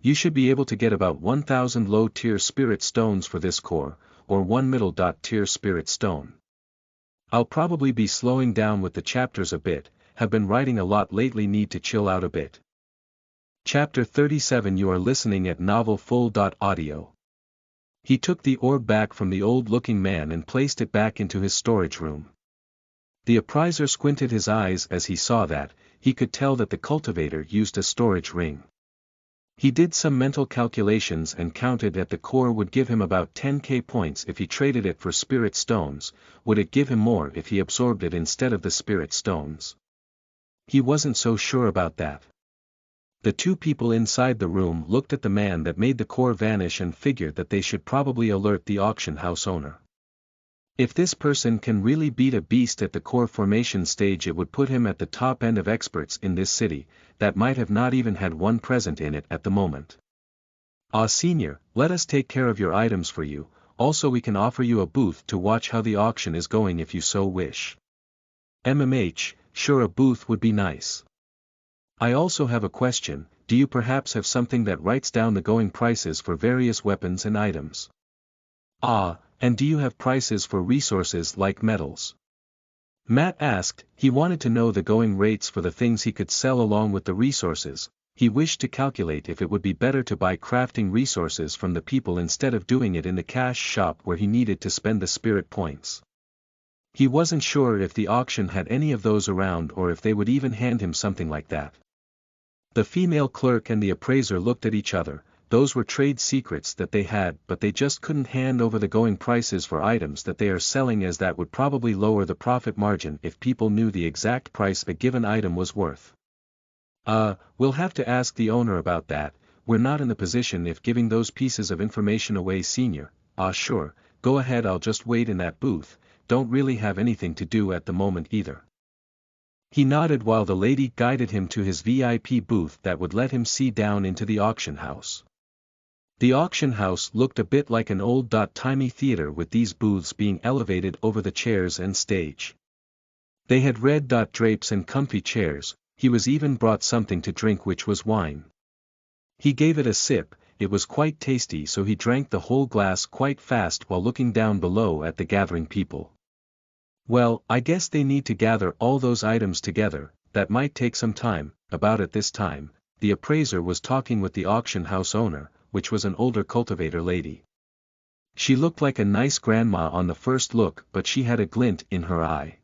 You should be able to get about 1,000 low-tier spirit stones for this core, or 1 middle-tier spirit stone. I'll probably be slowing down with the chapters a bit, have been writing a lot lately, need to chill out a bit. Chapter 37. You are listening at novelfull.audio. He took the orb back from the old-looking man and placed it back into his storage room. The appraiser squinted his eyes as he saw that. He could tell that the cultivator used a storage ring. He did some mental calculations and counted that the core would give him about 10k points if he traded it for spirit stones. Would it give him more if he absorbed it instead of the spirit stones? He wasn't so sure about that. The two people inside the room looked at the man that made the core vanish and figured that they should probably alert the auction house owner. If this person can really beat a beast at the core formation stage, it would put him at the top end of experts in this city, that might have not even had one present in it at the moment. Ah, senior, let us take care of your items for you, also we can offer you a booth to watch how the auction is going if you so wish. Sure, a booth would be nice. I also have a question, do you perhaps have something that writes down the going prices for various weapons and items? Ah, and do you have prices for resources like metals? Matt asked. He wanted to know the going rates for the things he could sell along with the resources. He wished to calculate if it would be better to buy crafting resources from the people instead of doing it in the cash shop where he needed to spend the spirit points. He wasn't sure if the auction had any of those around or if they would even hand him something like that. The female clerk and the appraiser looked at each other. Those were trade secrets that they had, but they just couldn't hand over the going prices for items that they are selling, as that would probably lower the profit margin if people knew the exact price a given item was worth. We'll have to ask the owner about that. We're not in the position if giving those pieces of information away, senior. Sure, go ahead, I'll just wait in that booth, don't really have anything to do at the moment either. He nodded while the lady guided him to his VIP booth that would let him see down into the auction house. The auction house looked a bit like an old-timey theater with these booths being elevated over the chairs and stage. They had red drapes and comfy chairs. He was even brought something to drink, which was wine. He gave it a sip. It was quite tasty, so he drank the whole glass quite fast while looking down below at the gathering people. Well, I guess they need to gather all those items together. That might take some time. About at this time, the appraiser was talking with the auction house owner, which was an older cultivator lady. She looked like a nice grandma on the first look, but she had a glint in her eye.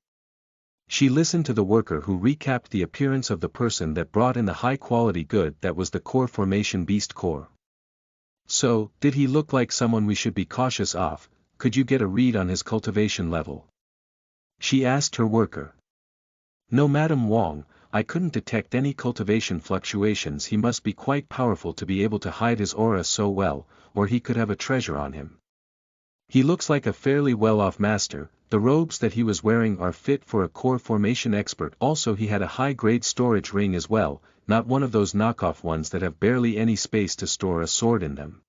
She listened to the worker who recapped the appearance of the person that brought in the high-quality good that was the core formation beast core. So, did he look like someone we should be cautious of? Could you get a read on his cultivation level? She asked her worker. No, Madam Wong, I couldn't detect any cultivation fluctuations. He must be quite powerful to be able to hide his aura so well, or he could have a treasure on him. He looks like a fairly well-off master. The robes that he was wearing are fit for a core formation expert. Also, he had a high-grade storage ring as well, not one of those knockoff ones that have barely any space to store a sword in them.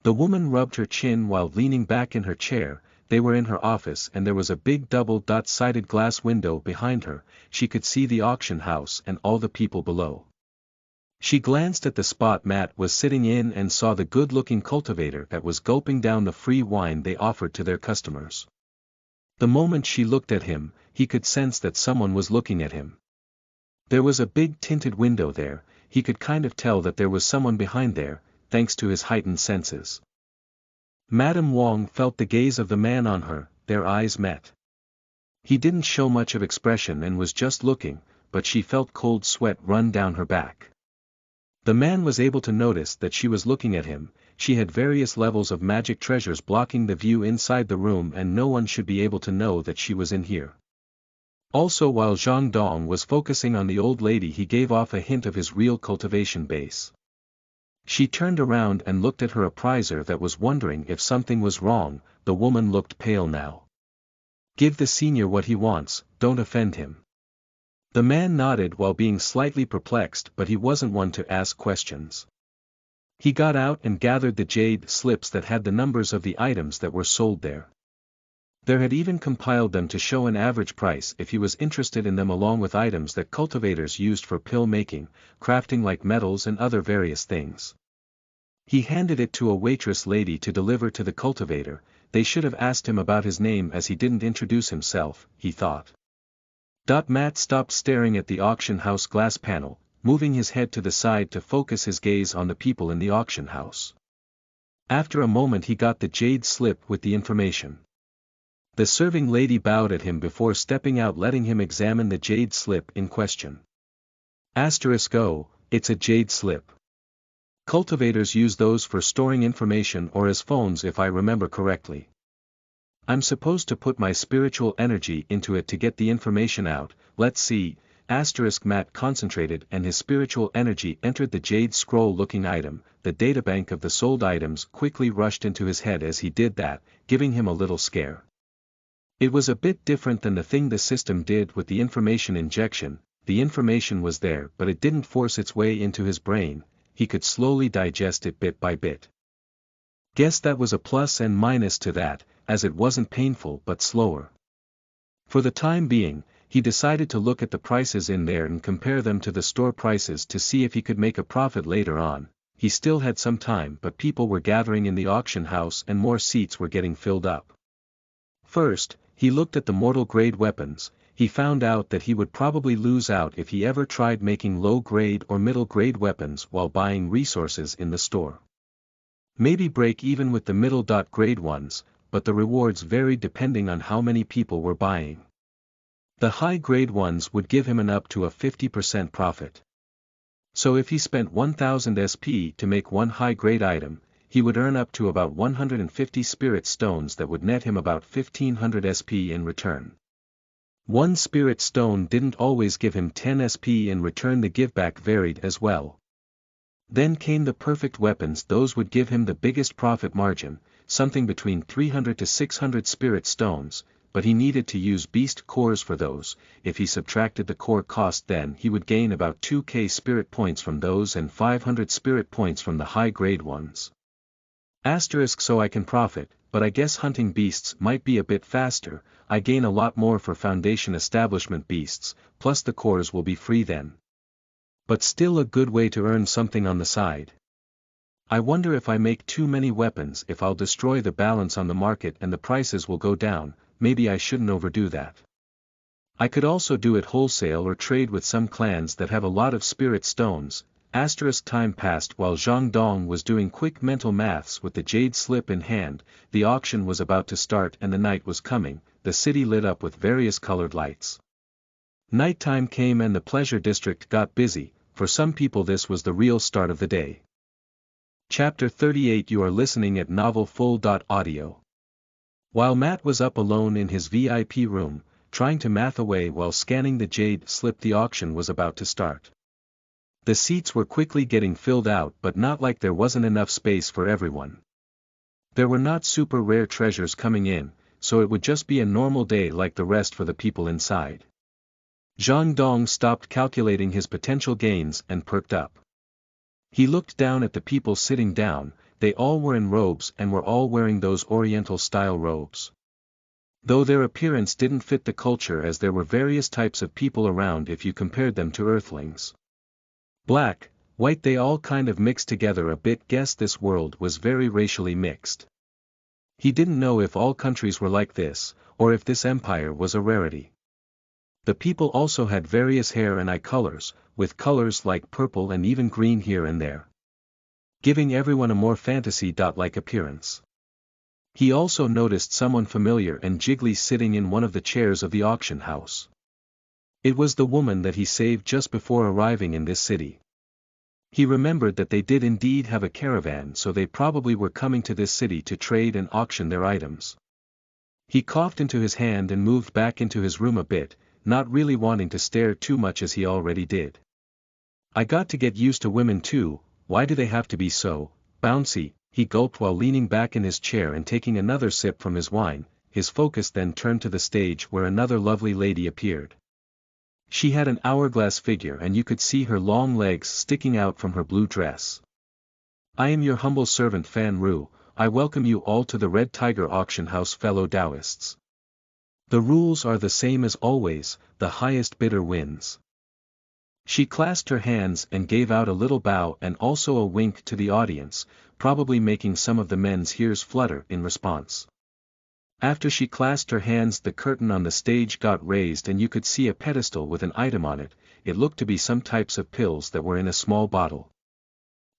The woman rubbed her chin while leaning back in her chair. They were in her office and there was a big double-sided glass window behind her. She could see the auction house and all the people below. She glanced at the spot Matt was sitting in and saw the good-looking cultivator that was gulping down the free wine they offered to their customers. The moment she looked at him, he could sense that someone was looking at him. There was a big tinted window there. He could kind of tell that there was someone behind there, thanks to his heightened senses. Madame Wong felt the gaze of the man on her. Their eyes met. He didn't show much of expression and was just looking, but she felt cold sweat run down her back. The man was able to notice that she was looking at him. She had various levels of magic treasures blocking the view inside the room, and no one should be able to know that she was in here. Also, while Zhang Dong was focusing on the old lady, he gave off a hint of his real cultivation base. She turned around and looked at her appraiser that was wondering if something was wrong. The woman looked pale now. Give the senior what he wants, don't offend him. The man nodded while being slightly perplexed, but he wasn't one to ask questions. He got out and gathered the jade slips that had the numbers of the items that were sold there. There had even compiled them to show an average price if he was interested in them, along with items that cultivators used for pill making, crafting like metals and other various things. He handed it to a waitress lady to deliver to the cultivator. They should have asked him about his name as he didn't introduce himself, he thought. Matt stopped staring at the auction house glass panel, moving his head to the side to focus his gaze on the people in the auction house. After a moment he got the jade slip with the information. The serving lady bowed at him before stepping out, letting him examine the jade slip in question. *O, it's a jade slip. Cultivators use those for storing information or as phones if I remember correctly. I'm supposed to put my spiritual energy into it to get the information out. Let's see. Matt concentrated and his spiritual energy entered the jade scroll-looking item. The databank of the sold items quickly rushed into his head as he did that, giving him a little scare. It was a bit different than the thing the system did with the information injection. The information was there, but it didn't force its way into his brain. He could slowly digest it bit by bit. Guess that was a plus and minus to that, as it wasn't painful but slower. For the time being, he decided to look at the prices in there and compare them to the store prices to see if he could make a profit later on. He still had some time, but people were gathering in the auction house and more seats were getting filled up. First, he looked at the mortal-grade weapons. He found out that he would probably lose out if he ever tried making low-grade or middle-grade weapons while buying resources in the store. Maybe break even with the middle-grade ones, but the rewards varied depending on how many people were buying. The high-grade ones would give him an up to a 50% profit. So if he spent 1000 SP to make one high-grade item, he would earn up to about 150 spirit stones that would net him about 1500 SP in return. One spirit stone didn't always give him 10 SP in return, the giveback varied as well. Then came the perfect weapons. Those would give him the biggest profit margin, something between 300 to 600 spirit stones, but he needed to use beast cores for those. If he subtracted the core cost, then he would gain about 2k spirit points from those and 500 spirit points from the high-grade ones. Asterisk so I can profit, but I guess hunting beasts might be a bit faster, I gain a lot more for foundation establishment beasts, plus the cores will be free then. But still a good way to earn something on the side. I wonder if I make too many weapons if I'll destroy the balance on the market and the prices will go down, maybe I shouldn't overdo that. I could also do it wholesale or trade with some clans that have a lot of spirit stones. Time passed while Zhang Dong was doing quick mental maths with the jade slip in hand, the auction was about to start and the night was coming, the city lit up with various colored lights. Nighttime came and the pleasure district got busy, for some people this was the real start of the day. Chapter 38 You are listening at novelfull.audio. While Matt was up alone in his VIP room, trying to math away while scanning the jade slip, the auction was about to start. The seats were quickly getting filled out, but not like there wasn't enough space for everyone. There were not super rare treasures coming in, so it would just be a normal day like the rest for the people inside. Zhang Dong stopped calculating his potential gains and perked up. He looked down at the people sitting down, they all were in robes and were all wearing those Oriental-style robes. Though their appearance didn't fit the culture as there were various types of people around if you compared them to Earthlings. Black, white, they all kind of mixed together a bit. Guess this world was very racially mixed. He didn't know if all countries were like this, or if this empire was a rarity. The people also had various hair and eye colors, with colors like purple and even green here and there, giving everyone a more fantasy-like appearance. He also noticed someone familiar and jiggly sitting in one of the chairs of the auction house. It was the woman that he saved just before arriving in this city. He remembered that they did indeed have a caravan, so they probably were coming to this city to trade and auction their items. He coughed into his hand and moved back into his room a bit, not really wanting to stare too much as he already did. I got to get used to women too, why do they have to be so bouncy? He gulped while leaning back in his chair and taking another sip from his wine. His focus then turned to the stage where another lovely lady appeared. She had an hourglass figure and you could see her long legs sticking out from her blue dress. I am your humble servant Fan Ru, I welcome you all to the Red Tiger Auction House, fellow Taoists. The rules are the same as always, the highest bidder wins. She clasped her hands and gave out a little bow and also a wink to the audience, probably making some of the men's ears flutter in response. After she clasped her hands, the curtain on the stage got raised and you could see a pedestal with an item on it. It looked to be some types of pills that were in a small bottle.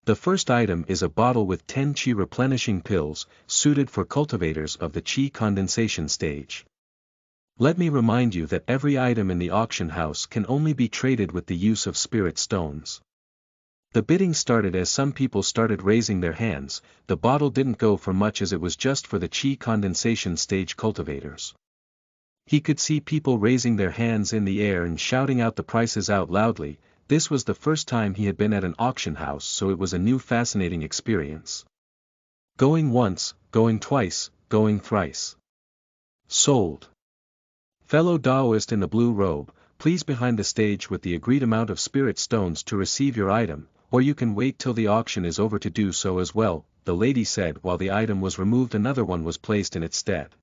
The first item is a bottle with 10 Qi replenishing pills, suited for cultivators of the Qi condensation stage. Let me remind you that every item in the auction house can only be traded with the use of spirit stones. The bidding started as some people started raising their hands. The bottle didn't go for much as it was just for the Qi condensation stage cultivators. He could see people raising their hands in the air and shouting out the prices out loudly. This was the first time he had been at an auction house, so it was a new fascinating experience. Going once, going twice, going thrice. Sold. Fellow Taoist in the blue robe, please behind the stage with the agreed amount of spirit stones to receive your item, or you can wait till the auction is over to do so as well, the lady said. While the item was removed, another one was placed in its stead.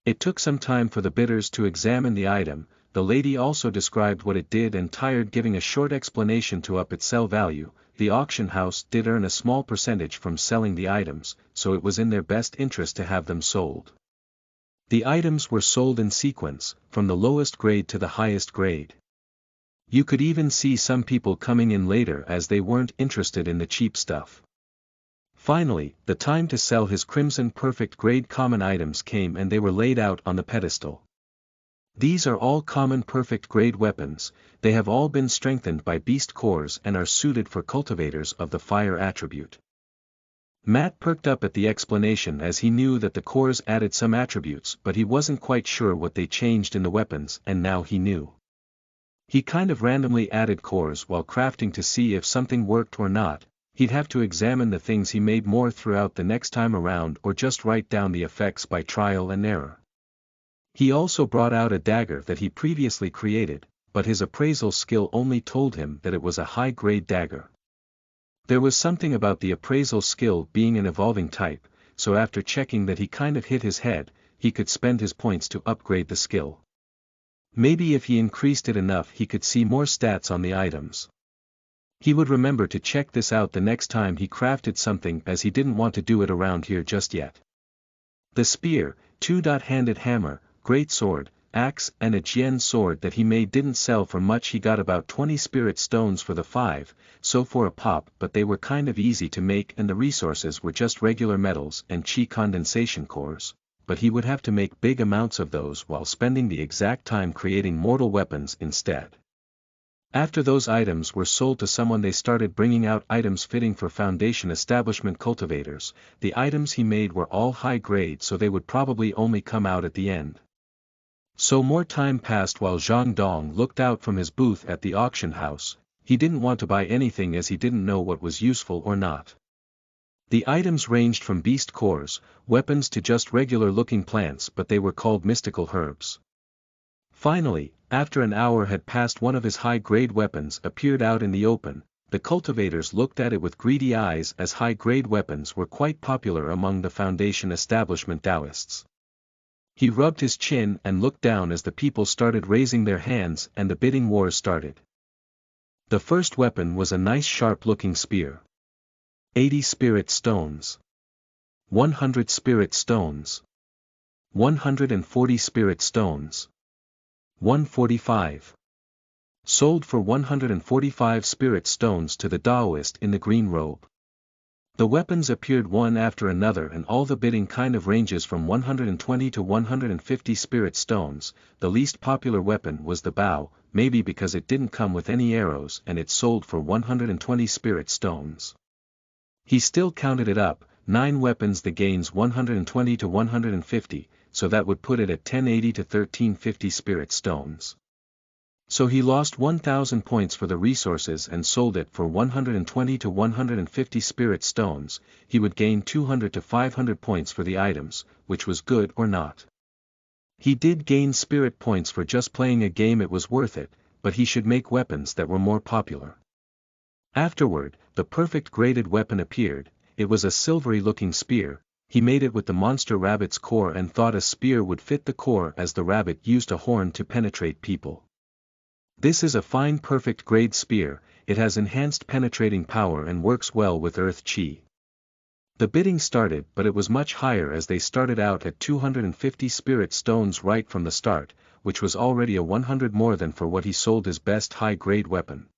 It took some time for the bidders to examine the item. The lady also described what it did and tired giving a short explanation to up its sell value. The auction house did earn a small percentage from selling the items, so it was in their best interest to have them sold. The items were sold in sequence, from the lowest grade to the highest grade. You could even see some people coming in later as they weren't interested in the cheap stuff. Finally, the time to sell his Crimson Perfect grade common items came and they were laid out on the pedestal. These are all common perfect grade weapons. They have all been strengthened by beast cores and are suited for cultivators of the fire attribute. Matt perked up at the explanation as he knew that the cores added some attributes, but he wasn't quite sure what they changed in the weapons, and now he knew. He kind of randomly added cores while crafting to see if something worked or not. He'd have to examine the things he made more throughout the next time around or just write down the effects by trial and error. He also brought out a dagger that he previously created, but his appraisal skill only told him that it was a high-grade dagger. There was something about the appraisal skill being an evolving type, so after checking that he kind of hit his head, he could spend his points to upgrade the skill. Maybe if he increased it enough he could see more stats on the items. He would remember to check this out the next time he crafted something, as he didn't want to do it around here just yet. The spear, two-handed hammer, great sword, axe and a Jian sword that he made didn't sell for much. He got about 20 spirit stones for the 5, so for a pop, but they were kind of easy to make and the resources were just regular metals and Qi condensation cores, but he would have to make big amounts of those while spending the exact time creating mortal weapons instead. After those items were sold to someone, they started bringing out items fitting for Foundation establishment cultivators. The items he made were all high grade, so they would probably only come out at the end. So more time passed while Zhang Dong looked out from his booth at the auction house. He didn't want to buy anything as he didn't know what was useful or not. The items ranged from beast cores, weapons to just regular looking plants, but they were called mystical herbs. Finally, after an hour had passed, one of his high-grade weapons appeared out in the open. The cultivators looked at it with greedy eyes, as high-grade weapons were quite popular among the Foundation establishment Taoists. He rubbed his chin and looked down as the people started raising their hands and the bidding wars started. The first weapon was a nice sharp-looking spear. 80 spirit stones. 100 spirit stones. 140 spirit stones. 145. Sold for 145 spirit stones to the Taoist in the green robe. The weapons appeared one after another, and all the bidding kind of ranges from 120 to 150 spirit stones. The least popular weapon was the bow, maybe because it didn't come with any arrows, and it sold for 120 spirit stones. He still counted it up, 9 weapons the gains 120 to 150, so that would put it at 1080 to 1350 spirit stones. So he lost 1000 points for the resources and sold it for 120 to 150 spirit stones. He would gain 200 to 500 points for the items, which was good or not. He did gain spirit points for just playing a game. It was worth it, but he should make weapons that were more popular. Afterward, the perfect graded weapon appeared. It was a silvery looking spear. He made it with the monster rabbit's core and thought a spear would fit the core, as the rabbit used a horn to penetrate people. This is a fine perfect grade spear. It has enhanced penetrating power and works well with earth chi. The bidding started, but it was much higher, as they started out at 250 spirit stones right from the start, which was already a 100 more than for what he sold his best high-grade weapon.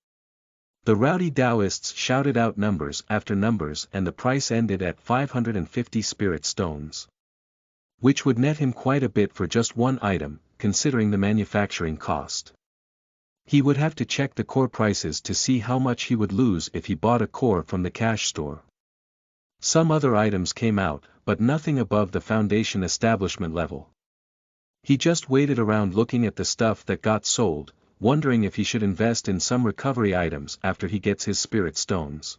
The rowdy Taoists shouted out numbers after numbers, and the price ended at 550 spirit stones. Which would net him quite a bit for just one item, considering the manufacturing cost. He would have to check the core prices to see how much he would lose if he bought a core from the cash store. Some other items came out, but nothing above the Foundation establishment level. He just waited around looking at the stuff that got sold, wondering if he should invest in some recovery items after he gets his spirit stones.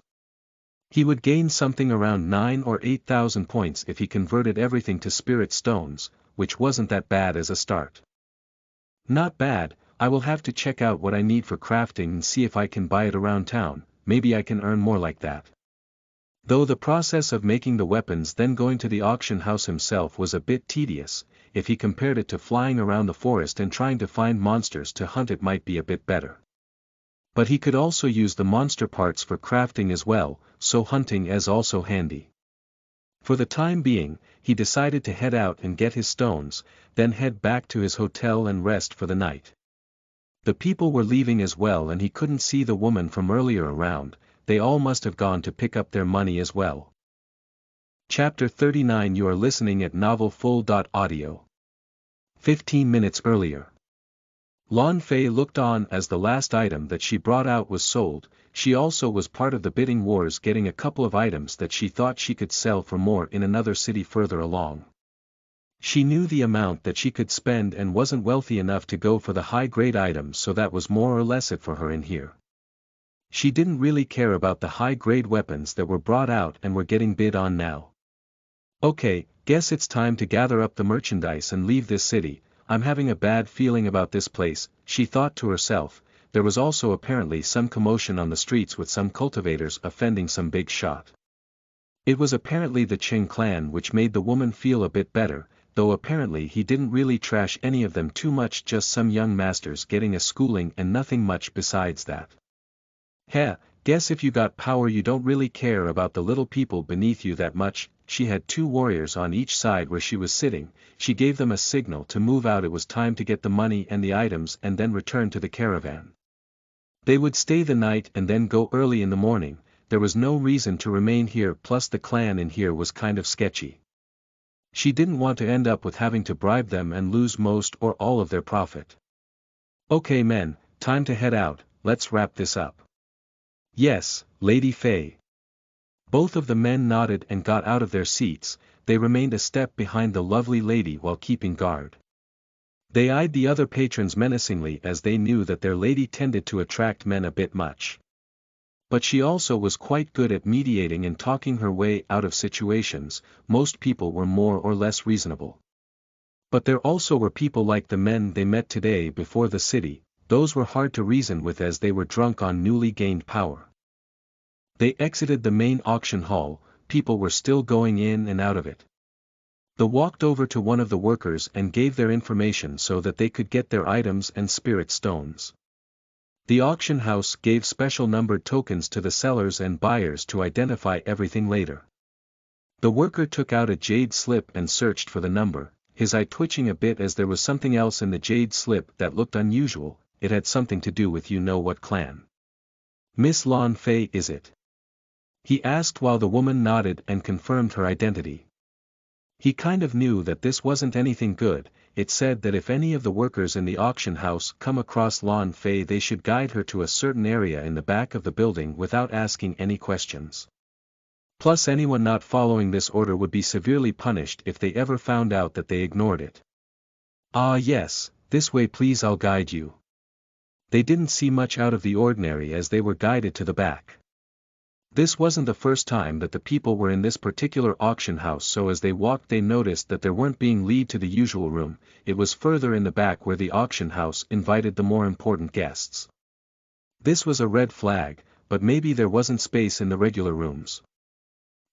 He would gain something around 9 or 8,000 points if he converted everything to spirit stones, which wasn't that bad as a start. Not bad. I will have to check out what I need for crafting and see if I can buy it around town. Maybe I can earn more like that. Though the process of making the weapons then going to the auction house himself was a bit tedious, if he compared it to flying around the forest and trying to find monsters to hunt, it might be a bit better. But he could also use the monster parts for crafting as well, so hunting is also handy. For the time being, he decided to head out and get his stones, then head back to his hotel and rest for the night. The people were leaving as well, and he couldn't see the woman from earlier around. They all must have gone to pick up their money as well. Chapter 39. You are listening at novelfull.audio. 15 minutes earlier. Lan Fei looked on as the last item that she brought out was sold. She also was part of the bidding wars, getting a couple of items that she thought she could sell for more in another city further along. She knew the amount that she could spend and wasn't wealthy enough to go for the high-grade items, so that was more or less it for her in here. She didn't really care about the high-grade weapons that were brought out and were getting bid on now. Okay, guess it's time to gather up the merchandise and leave this city. I'm having a bad feeling about this place, she thought to herself. there was also apparently some commotion on the streets with some cultivators offending some big shot. It was apparently the Qing clan which made the woman feel a bit better, though apparently he didn't really trash any of them too much, just some young masters getting a schooling and nothing much besides that. Heh, guess if you got power you don't really care about the little people beneath you that much. She had 2 warriors on each side where she was sitting. She gave them a signal to move out. It was time to get the money and the items and then return to the caravan. They would stay the night and then go early in the morning. There was no reason to remain here, plus the clan in here was kind of sketchy. She didn't want to end up with having to bribe them and lose most or all of their profit. Okay men, time to head out, let's wrap this up. Yes, Lady Fei. Both of the men nodded and got out of their seats. They remained a step behind the lovely lady while keeping guard. They eyed the other patrons menacingly as they knew that their lady tended to attract men a bit much. But she also was quite good at mediating and talking her way out of situations. Most people were more or less reasonable. But there also were people like the men they met today before the city. Those were hard to reason with as they were drunk on newly gained power. They exited the main auction hall. People were still going in and out of it. They walked over to one of the workers and gave their information so that they could get their items and spirit stones. The auction house gave special numbered tokens to the sellers and buyers to identify everything later. The worker took out a jade slip and searched for the number, his eye twitching a bit as there was something else in the jade slip that looked unusual. It had something to do with you-know-what clan. Miss Lan Fei, is it? He asked while the woman nodded and confirmed her identity. He kind of knew that this wasn't anything good. It said that if any of the workers in the auction house come across Lan Fei they should guide her to a certain area in the back of the building without asking any questions. Plus anyone not following this order would be severely punished if they ever found out that they ignored it. Ah yes, this way please, I'll guide you. They didn't see much out of the ordinary as they were guided to the back. This wasn't the first time that the people were in this particular auction house, so as they walked they noticed that they weren't being led to the usual room. It was further in the back where the auction house invited the more important guests. This was a red flag, but maybe there wasn't space in the regular rooms.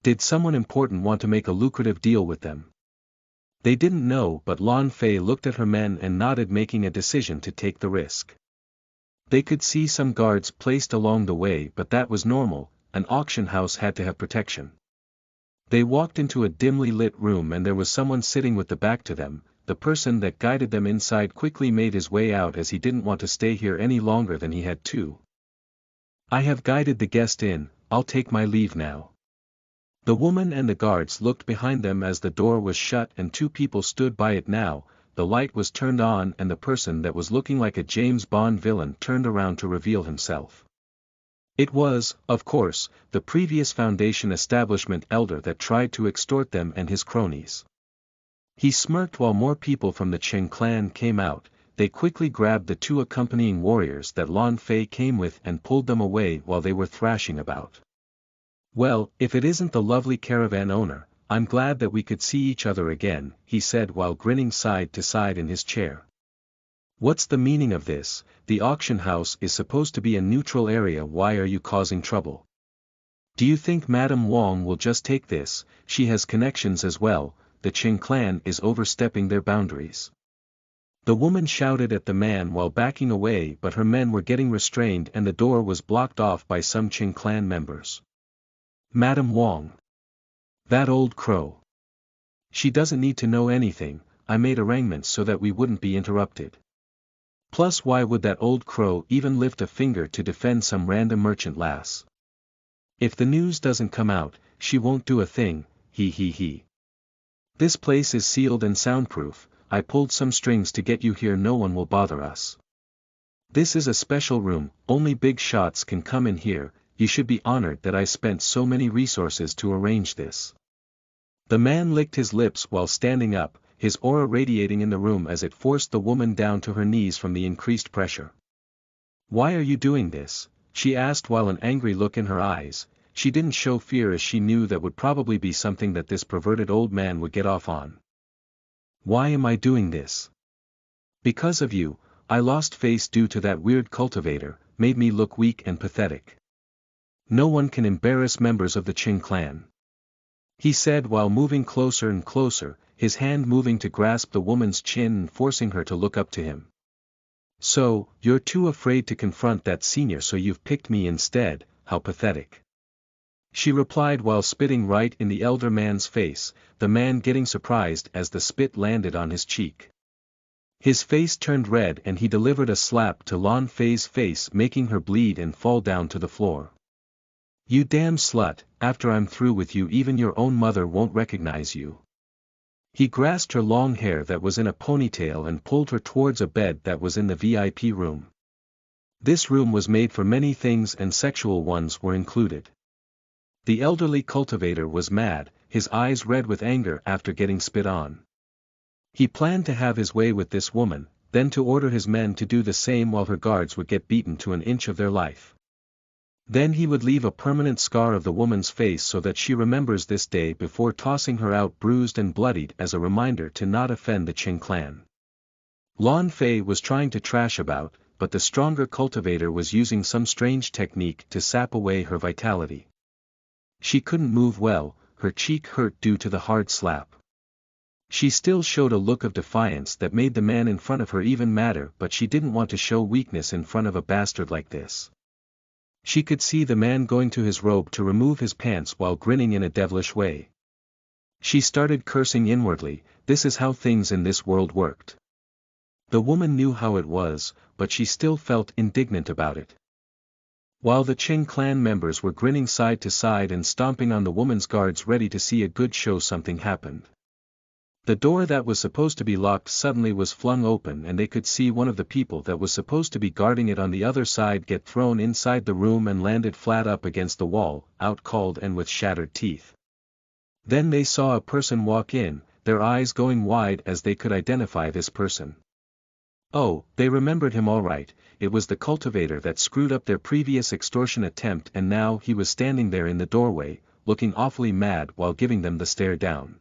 Did someone important want to make a lucrative deal with them? They didn't know, but Lan Fei looked at her men and nodded, making a decision to take the risk. They could see some guards placed along the way, but that was normal. An auction house had to have protection. They walked into a dimly lit room and there was someone sitting with the back to them. The person that guided them inside quickly made his way out as he didn't want to stay here any longer than he had to. I have guided the guest in, I'll take my leave now. The woman and the guards looked behind them as the door was shut and 2 people stood by it now. The light was turned on and the person that was looking like a James Bond villain turned around to reveal himself. It was, of course, the previous Foundation establishment elder that tried to extort them and his cronies. He smirked while more people from the Qing clan came out. They quickly grabbed the 2 accompanying warriors that Lan Fei came with and pulled them away while they were thrashing about. Well, if it isn't the lovely caravan owner, I'm glad that we could see each other again, he said while grinning side to side in his chair. What's the meaning of this? The auction house is supposed to be a neutral area. Why are you causing trouble? Do you think Madame Wong will just take this? She has connections as well. The Qing clan is overstepping their boundaries. The woman shouted at the man while backing away, but her men were getting restrained and the door was blocked off by some Qing clan members. Madame Wong. That old crow. She doesn't need to know anything. I made arrangements so that we wouldn't be interrupted. Plus why would that old crow even lift a finger to defend some random merchant lass? If the news doesn't come out, she won't do a thing, he. This place is sealed and soundproof. I pulled some strings to get you here. No one will bother us. This is a special room, only big shots can come in here. You should be honored that I spent so many resources to arrange this. The man licked his lips while standing up, his aura radiating in the room as it forced the woman down to her knees from the increased pressure. Why are you doing this? She asked while an angry look in her eyes. She didn't show fear as she knew that would probably be something that this perverted old man would get off on. Why am I doing this? Because of you. I lost face due to that weird cultivator, made me look weak and pathetic. No one can embarrass members of the Qing clan. He said while moving closer and closer, his hand moving to grasp the woman's chin and forcing her to look up to him. So, you're too afraid to confront that senior, so you've picked me instead, how pathetic. She replied while spitting right in the elder man's face, the man getting surprised as the spit landed on his cheek. His face turned red and he delivered a slap to Lan Fei's face, making her bleed and fall down to the floor. You damn slut, after I'm through with you even your own mother won't recognize you. He grasped her long hair that was in a ponytail and pulled her towards a bed that was in the VIP room. This room was made for many things and sexual ones were included. The elderly cultivator was mad, his eyes red with anger after getting spit on. He planned to have his way with this woman, then to order his men to do the same while her guards would get beaten to an inch of their life. Then he would leave a permanent scar of the woman's face so that she remembers this day before tossing her out bruised and bloodied as a reminder to not offend the Qing clan. Lan Fei was trying to trash about, but the stronger cultivator was using some strange technique to sap away her vitality. She couldn't move well, her cheek hurt due to the hard slap. She still showed a look of defiance that made the man in front of her even madder, but she didn't want to show weakness in front of a bastard like this. She could see the man going to his robe to remove his pants while grinning in a devilish way. She started cursing inwardly, this is how things in this world worked. The woman knew how it was, but she still felt indignant about it. While the Qing clan members were grinning side to side and stomping on the woman's guards ready to see a good show, something happened. The door that was supposed to be locked suddenly was flung open and they could see one of the people that was supposed to be guarding it on the other side get thrown inside the room and landed flat up against the wall, out cold and with shattered teeth. Then they saw a person walk in, their eyes going wide as they could identify this person. Oh, they remembered him all right, it was the cultivator that screwed up their previous extortion attempt and now he was standing there in the doorway, looking awfully mad while giving them the stare down.